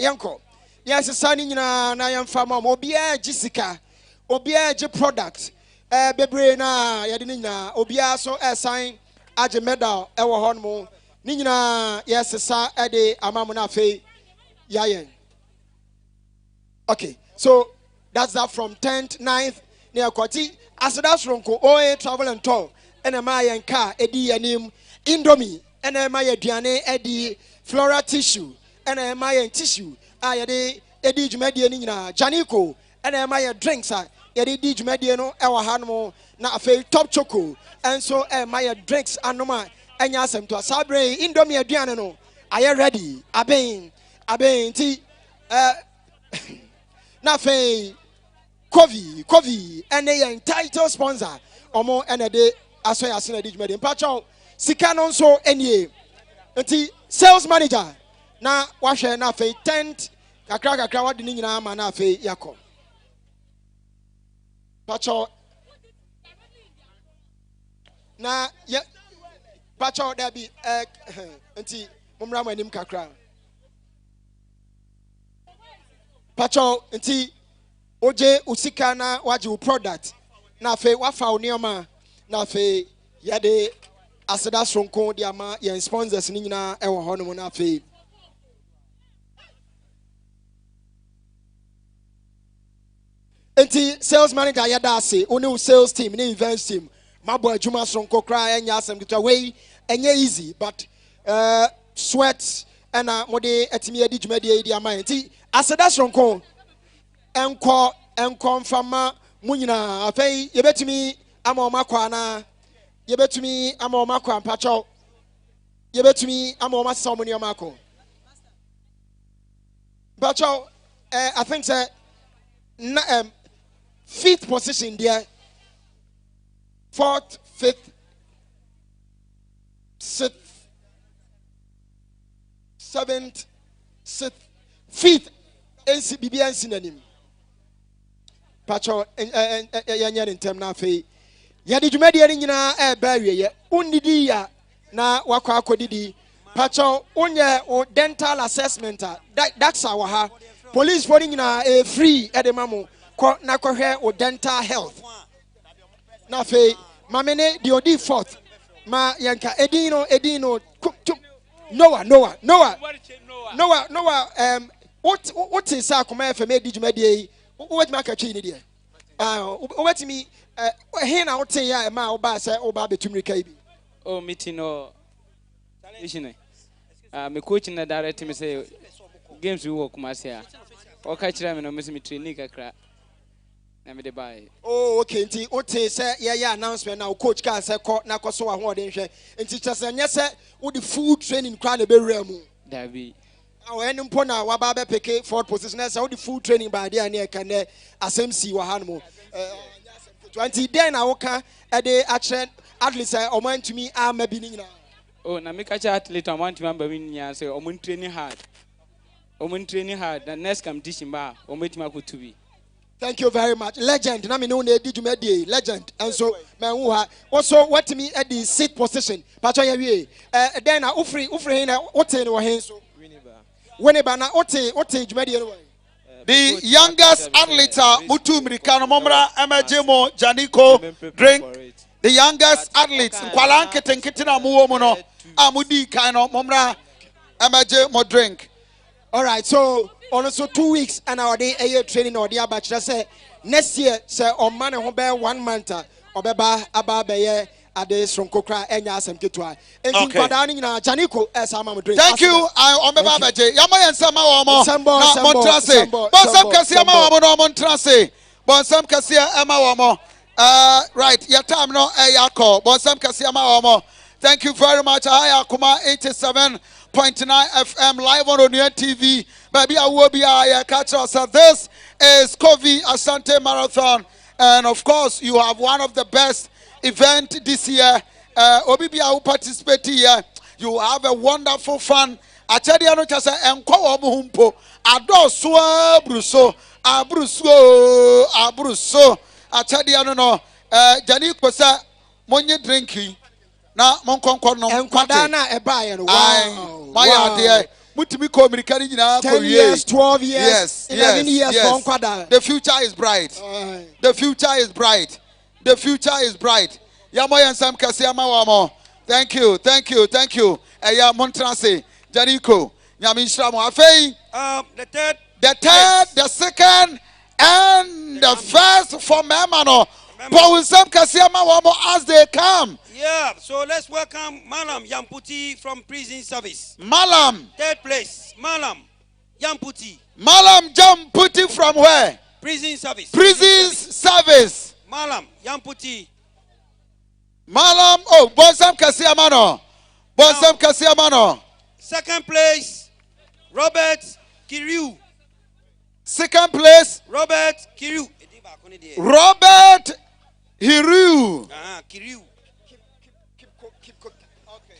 yanko. Yes, sani nyina na yamfa ma obia Jessica. Obia je product. Bebre na yade ni nyina obia so sign age medal e wo hon mo. Ni nyina yes sa e de amamu na fe yayen. Okay. So that's that from 10th, 9th, near Koti. As that's from OA Travel and Tour. And a Mayan car, Eddie Yanim, Indomie, and a Maya Diane, Eddie, Flora tissue, and a Mayan tissue. I Eddie Jumedianina, Janico, and a Maya drinks. Eddie Jumediano, our Hanmo, na a top choco, and so a Maya drinks, and no man, and yasem to a sabre, Indomie Diano. Are you ready? Abain, tea, Nafe. Kovi, and a title sponsor, or more and a day, as well as in a digit. Pacho, Sikanon so any sales manager. Now, wash a nafe tent, a crack a crowd in Nafe Yako. Pacho, now, Pacho, there be anti Mumram and Nimka. Pacho, anti. Oje usika na waji product na fe wafa onioma na fe yade aseda sonko dia ma ye sponsors ni nyina e wo hono na fe enti sales manager yada ase oni sales team ni events team mabo adwuma sonko kra enya asem kitwa we enye easy but sweat and mode etimi adi dwuma dia di ama enti aseda sonko enko mfama munyina afei yebetumi ama omakwa na yebetumi ama omakwa mpacho yebetumi ama omasa omuni omako mpacho I think say 5th position there 4th 5th 6th 7th 6th 5th NCBBN synonym Pacho yanyan in term na fe yadi dwumadi ani nyina e ba wiye unidi ya na wakwa akodidi Pacho unye o dental assessment that's our ha police for nyina free edemamu na kohwe o dental health na fe mamene the odi 4th ma yanka edino Noah what is Akoma FM di dwumadi what make a chain there? What me? Here now, say ya ma oba say oba betumi kai bi. Oh, meeting no. Listen, me coach na direct me say games we work Kumasi. O ka kira me no me training kakra. Na me dey buy. Oh, okay. Nti o te say ya announcement na coach ka say ko na ko so wa ho de hwe. Nti chese nya say wo the full training kra na be wura mu. Dabi. When Pona Wababe Peke 4th position, as all the full training by the Ania can SMC Wahanmo 20 then I walk at the action at least I want to me I'm a beginning now. Oh, na make a chat later. I want to remember when you say, "Omun training hard, the next competition bar, Ometima to be." Thank you very much. Legend, na me know did you media legend. And so man also what to me at the 6th position. Pacho ye then I ufri na what in our hands. The youngest athlete, Mutu Mirikano Momra, Emajemo, Janiko, drink. The youngest athlete, Kwalanket and Kitina Muomono, Amudi Kano, Momra, Emajemo, drink. All right, so also 2 weeks and our day a year training or the bachelor say next year, say on man and 1 month or beba ababe. Ade Sonkokra enya asem ketwa enti kwadani na Janiko esama drink. Thank you. I omeba beje yama yensama wo mo na montrase bonsam kase ama wo mo no montrase bonsam kase ama wo mo right your time no yakọ bonsam kase ama wo mo Thank you very much. Hi, Akoma 87.9 FM live on Onia TV. Baby, I will be catch us. This is Kovi Asante Marathon, and of course, you have one of the best events this year. Obibia will participate here. You have a wonderful fun. Achadi ano chasa enko omuhumpo. Ado swa bruso abruso. Achadi ano no. Jani kosa monye drinking. Na monkonkon no enkwada na ebaye no wow my idea mutimi ko mirikani nyina ko 10 years 12 years 11 years for enkwada. The future is bright. The future is bright. The future is bright. Yamo yansam kase ama wamo. Thank you. Eya montrase Janiko nyame nhira mo afei the third, the second and the first for Memano. Pawinsam kase ama wamo as they come. Yeah, so let's welcome Malam Yamputi from Prison Service. Malam. Third place, Malam Yamputi. Malam Yamputi from where? Prison Service. Prison Service. Malam Yamputi. Malam, oh, Bonsam Kasiamano. Bonsam Kasiamano. Second place, Robert Kiriu. Second place, Robert Kiriu. Robert Hiru. Kiriu.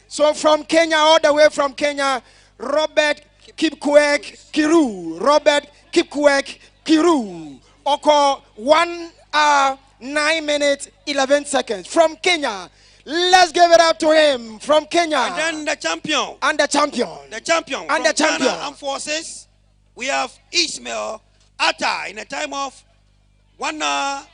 So from Kenya, all the way from Kenya, Robert Kipkwek Kiru. Robert Kipkwek Kiru. Oko 1 hour, 9 minutes, 11 seconds. From Kenya. Let's give it up to him. From Kenya. And then the champion. And the champion. The champion. And from the champion. Ghana Armed Forces, we have Ishmael Atta in a time of 1 hour,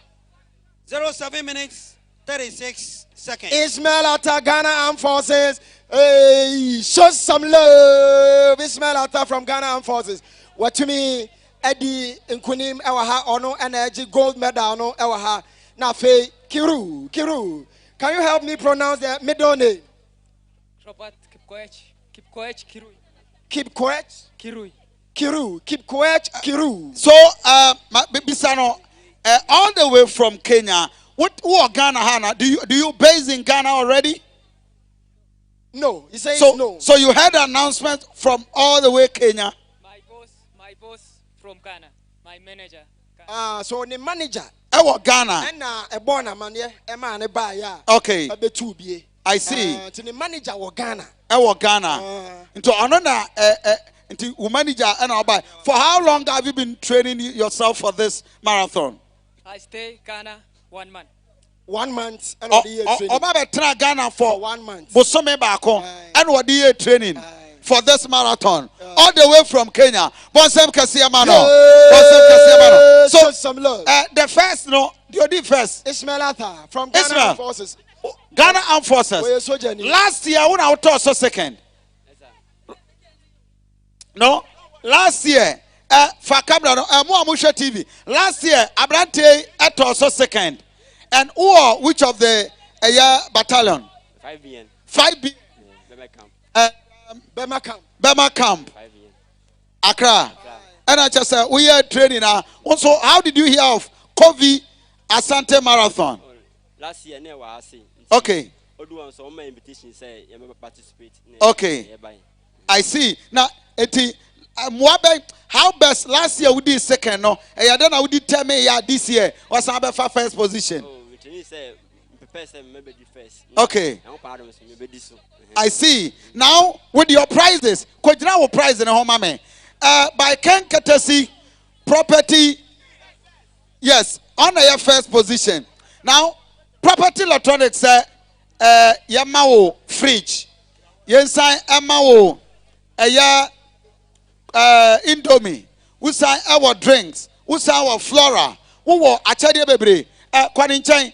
07 minutes, 36 seconds. Ismail Atta, Ghana Armed Forces. Hey, show some love. Ismail Atta from Ghana Armed Forces. What to me, Eddie Nkunim Ewaha Ono Energy Gold Medal no Ewaha. Now, Faye Kiru. Can you help me pronounce the middle name? Robert Kipkoech Kirui. Kipkoech Kirui. Kipkoech Kiru. So, Bisano, all the way from Kenya. Who are Ghana, Hannah? Do you base in Ghana already? No, he says so, no. So you heard the announcement from all the way Kenya? My boss from Ghana, my manager. So the manager. Ghana. And a born a man, man, a buyer. Okay. I see. To the manager of Ghana. Ghana. Into another into manager and I'll buy. For how long have you been training yourself for this marathon? I stay Ghana 1 month. 1 month and try Ghana for 1 month. Bosome Bako and what year training for this marathon all the way from Kenya. Bonsem Kasiamano. So some love. The first the first Ismail Atta from Ghana Armed Forces. Ghana Armed Forces. Last year when I was second. No, last year Fakabra Muamusha TV. Last year Abrante at also second. And which of the battalion? 5BN. 5B. Bema Camp. Accra. And I just said, we are training now. Also, how did you hear of Kovi Asante Marathon? Last year, I see. Okay. Okay. I see. Now, how best last year we did second, no? And I don't know, we did tell me this year was our first position. Okay. I see. Now with your prizes, Kojina prize in home by Ken Katesi property. Yes, on your first position. Now property electronics Yamao fridge. Yensa Amao Indomie. We say our drinks. We say our flora. We were achadi bebre. Kwaninchen.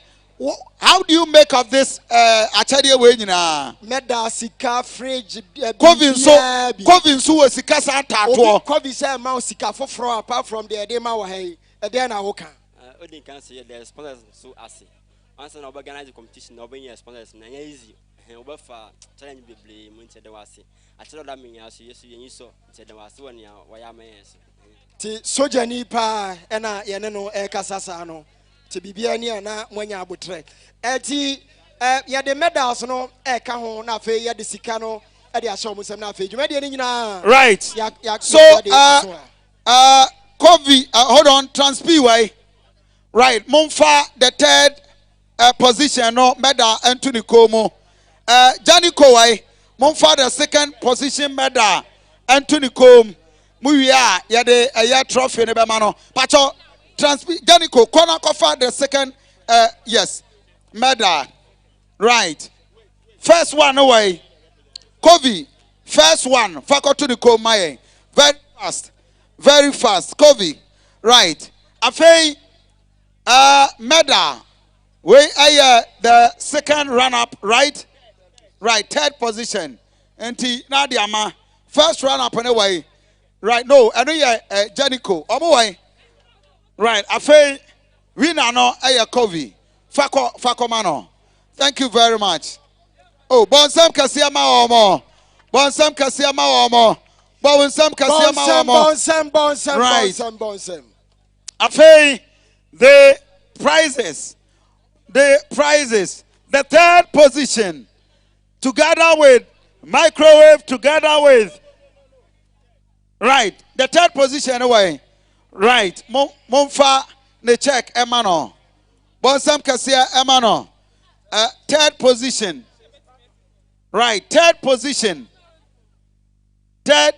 How do you make of this achadi we nyina? Meda sika fridge. Kovin so sika sa tato. Kovin say ma sika foforo apart from the edema wa hey. Ede na woka. Odin can say the sponsors so ase. Once na organize the competition, na oben sponsors na easy. Oba fa challenge bebre mu nche de wase. Achado da me yaso yesu yen so nche de wase woni wa ya me yeso. Ti soja ni pa na ye ne no e kasasa no. Ti bibia ni ana mwanya abotre. Eti yɛde medals no ɛka ho na afei yɛde sika no ɛde ahyɛ ɔmo nsɛm na afei dwumadie no nyinaa. Right. So Kovi, hold on, transp way. Right, Mumfa the third position no medal Anthony Como. Johnny Kowai, Mumfa the second position medal Anthony Com. Muya yade a year trophy ne bemano. Pacho transp Johnny Ko Kona Kofa the second yes medal. Right. First one away. Kovi, first one. Fakoto the Komaye. Very fast. Very fast. Kovi. Right. Afei medal. We are the second run-up, right? Right. Third position. Enti Nadiama. First run-up anyway. Right. No, I know Janico. Omoway. Right. Afei winner no aya Kovi. Fako mano. Thank you very much. Oh, Bonsam Kasiama Omo. Bonsam Kasiama Omo. Bonsam Kasiama Omo. Bonsam. Afei, the prizes. The third position, together with microwave, together with. Right. The third position away. Right. Mumfa ne check Emano. Bonsam Kasia Emano. Third position. Right. Third position. Third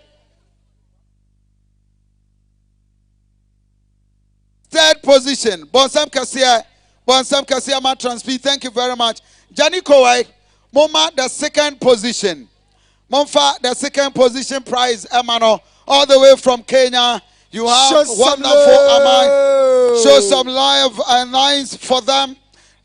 position. Bonsam Kasia Ma Transp. Thank you very much. Jani Kowai. Moma the second position. Momfa the second position prize Emano. All the way from Kenya. You have wonderful Amai. Show some love and lines for them.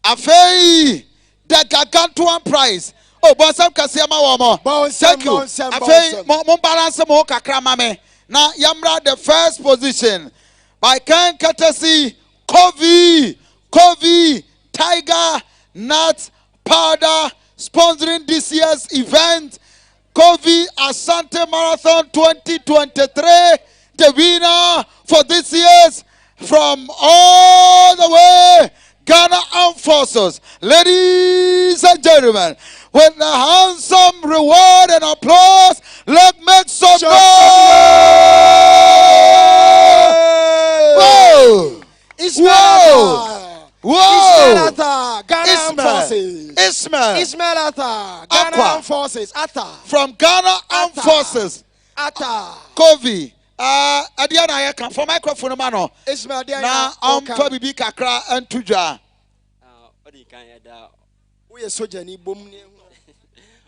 Afei. The gargantuan prize. Oh, Bonsam Kasiama Wamo. Thank you. Afei, mon balance mo kakra mame. Na Yamra the first position. By Ken Katasi, Kovi, Tiger, Nut, Powder, sponsoring this year's event. Kovi Asante Marathon 2023. The winner for this year's from all the way. Ghana Armed Forces, ladies and gentlemen, with the handsome reward and applause, let's make some noise! Whoa! Ismail Ghana Armed Forces. Ismail Atta, Ghana Armed Forces. Atta. From Ghana Armed Forces. Atta. Kovi. Adiana ya kan for microphone mano. Ismail dia na amfa bibi kakra antudwa. Odi kan ya da. We soja ni bom ne.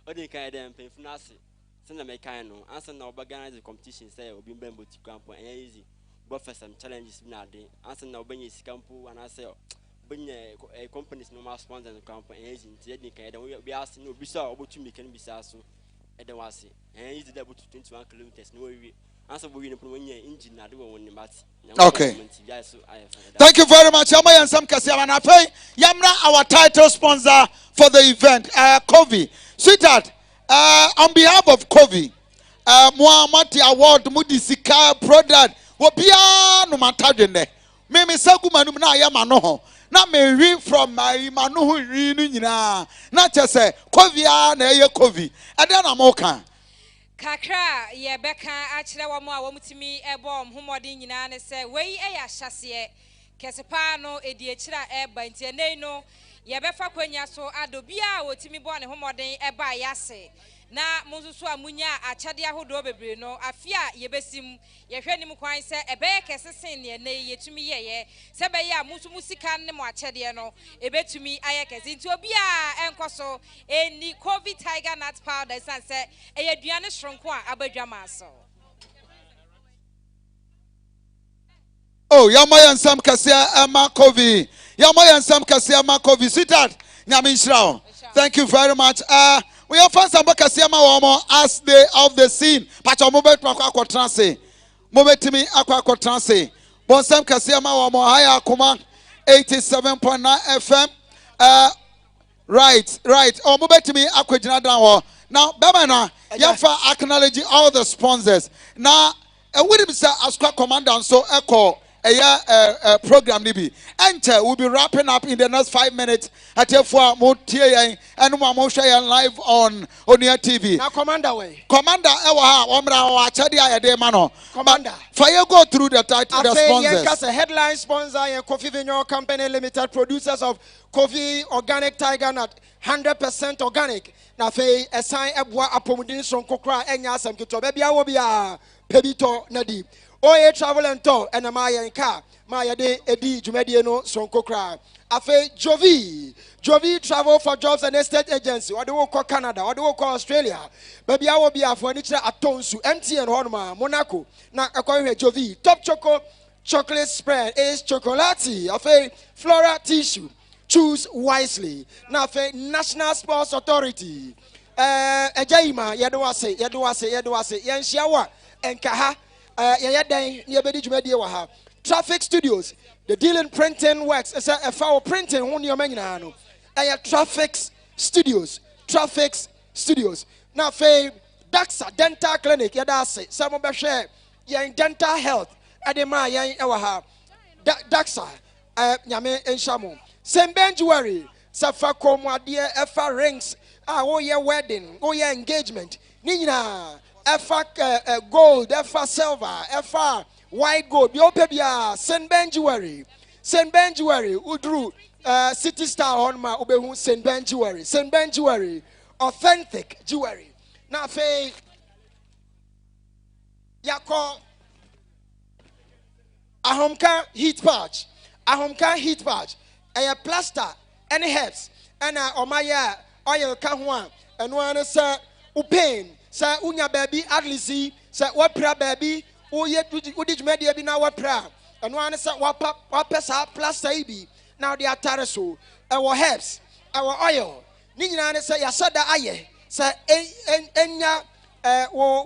Odi kan ya da mpemfu na ase. Se na me kan no, ansa na organize competition say obi mbembo ti kampo en easy. Go for some challenges na de. Ansa na obenye sikampo ana say obenye companies no ma sponsor the kampo en easy. Nti edi kan ya da we ase no obi so obotumi kan bisa so. Eden wase. En easy da 21 kilometers no we. Okay. Thank you very much. Yamra, our title sponsor for the event, Kovi. Sweetheart, on behalf of Kovi, Muhammad Award Mudisika product, Wopia no matadene. Meme Sagumanu na Yamano. Na me read from my Manu reading na. Not just say Kovia na ye Kovi. Adana Moka. Kakra ye beka achire wa mo a womutimi ebom homodin nyina ne se wei eya hyase kesepa no edi echira eba ntie nei no ye befa kwanya so adobia a wotimi bo ne homodin eba yase na munsusu amunya achade ahodo bebre no afia ye besim ye hwenim kwan se ebe kesesen ne nei yetumi yeye se be ya musu musika ne mo achade no ebetumi ayekezi nti obi a enkoso eni covid tiger nut powder sanse eyaduane shronko a abadwama so. Oh, Yamayan Sam Kasia Emma Kovi. Yamayan Sam Kasia Emma Kovi. Sweetheart, Nyamin Shrao. Thank you very much. We have found some Kasia Mawamo as they of the scene. Pacha Mobet Aqua Transe. Mobetimi Aqua Transe. Bonsam Kasia Mawamo Haya Akoma 87.9 FM. Right. Oh, Mobetimi Aqua Jinadan. Now, Bamana, Yafa acknowledging all the sponsors. Now, we didn't say Asqua Commander so echo. a program nibi. Enter, we'll be wrapping up in the next 5 minutes. At F4 Motia and Mamosha live on Onia TV. Now, Commander way. Commander Ewa Omra Chadia de Mano. Commander. Fire go through the title the sponsors. Yes, a headline sponsor and Coffee Vineyard Company Limited, producers of coffee organic tiger nut, 100% organic. Na fe assign ebwa apomudin son kokra enya asam kito baby awo bia pebito nadi. Oye travel and tour and amaya car. Maya de edi jumedie no son kokra. Afe Jovi travel for jobs and estate agency. Or do call Canada, or do call Australia. Baby awo bia for niche atonsu MTN Horma Monaco. Na akwa Jovi top chocolate spread is chocolati. Afe Flora tissue. Choose wisely. Now, for National Sports Authority, Ejaima, Yaduase, Yanshawa, and Kaha, Yadan, Yabedi Jumediawaha. Traffic Studios, the dealing printing works, as a foul printing, one your menano. Traffic Studios. Now, for Daxa Dental Clinic, Yadase, some of the share, Yang Dental Health, Adema, Yang Ewaha, Daxa, Yame and Shamu. Same Benjuary, Safa Comwadia, Efa rings, your wedding, your engagement, Nina, Efa gold, Efa silver, Efa white gold, Biopebia, Saint Benjuary, Udru, City Star on my Ubehu, Saint Benjuary, authentic jewelry. Now, Faye Yako Ahomka heat patch, a plaster, any herbs, and Omaya oil kahwan, and one sir Upain, Sir Unya baby, Adlisi, Sir Wapra baby, who yet would media be now Wapra, and one sir Wapesa plaster ibi, now they are taraso, our herbs, our oil. Nina say Yasada Aye, Sir Enya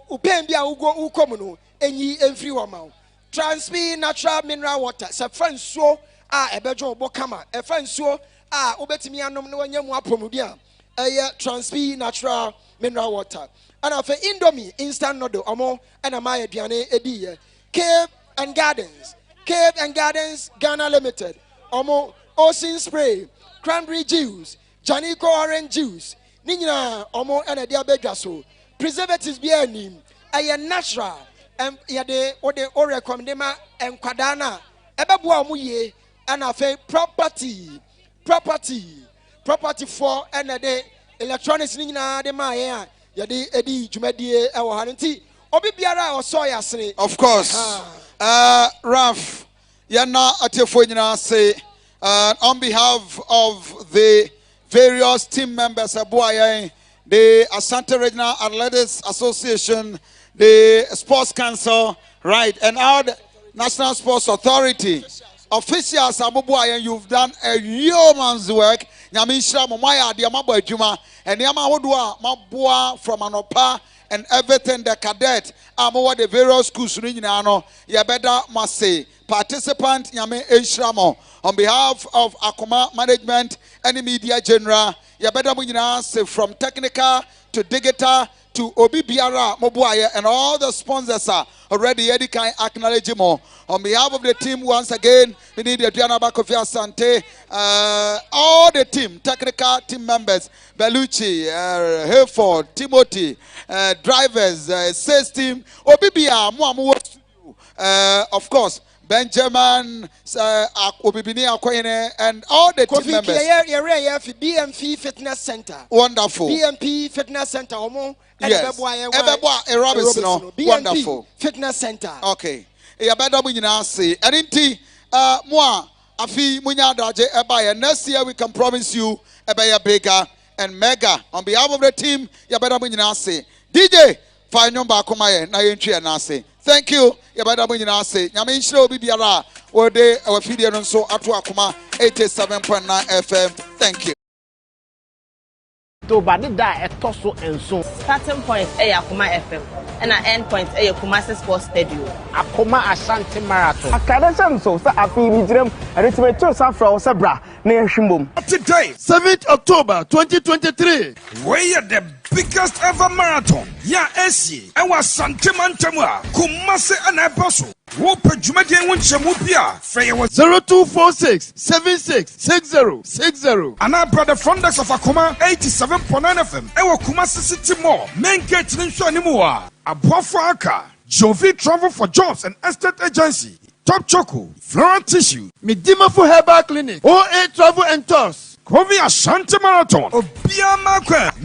Upain Bia Ugo Ukomunu, Enyi and free woman. Transpe natural mineral water, Sir Francois. Ebejo bokama e fansuo obetimi anom no anya mu apomudia transpe natural mineral water and for Indomie instant noodle omo and my aduane edi Cave and Gardens Ghana Limited omo Ocean Spray cranberry juice Janico orange juice ni nyina omo and dia bedwa so preservatives bi anim natural yade ode o recommend ma enkwada na ebeboa omo ye and I say property for and the electronics nina de my yadi edi jumedie e wo hanti obi biara o so ya sene. Of course. Raf yana atefo nyina say on behalf of the various team members aboaye the Asante Regional Athletics Association, the Sports Council, right, and our National Sports Authority officials aboaye, you've done a yeoman's work. Nyamisha momaya de amabo adwuma and yama hodua maboa from anopa and everything the cadet amowa the various schools no nyina no ye beda mase participant nyame enhramo on behalf of Akoma management and media general ye beda mo nyina say from technical to digital to Obi Biara Mobuaye and all the sponsors are already acknowledge more. On behalf of the team, once again, we need Adriana Bakofi Asante, all the team, technical team members, Bellucci, Hayford, Timothy, drivers, sales team, Obi Biara, of course, Benjamin, Obibini Akoyene, and all the team members. BMP Fitness Center. Wonderful. BMP Fitness Center. Yes. Ebeboa Robinson. Wonderful. Fitness Center. Okay. Yabeda munyina say. Enti moi afi munya daje ebaye next year we can promise you ebaya bigger and mega. On behalf of the team, yabeda munyina say. DJ fa nyomba akoma ye na yentwe na say. Thank you. Yabeda munyina say. Nyame nhyira obi biara wo de our video no so ato Akoma 87.9 FM. Thank you. To badida etoso enso. Starting point Akoma FM and end point Kumasi Sports Stadium. Akoma Ashanti Marathon. Akada senso sa afi mi direm retime to sa fra osebra na ehwimbom. Today, 7th October 2023. We are the biggest ever marathon. Ya esi, ewa santimantemwa, kumase anaboso. Wope jumadi wunchemupia, feye was 0246 766060. And our brother from the of Akoma 87.9 FM. Ewa Kumasi City Mall, main gate Ninsho Animua, Abuafaka, Jovi Travel for Jobs and Estate Agency, Top Choco, Floral Tissue, Midima for Herbal Clinic, OA Travel and Tours, Kovi Ashanti Marathon, Obia Makwe.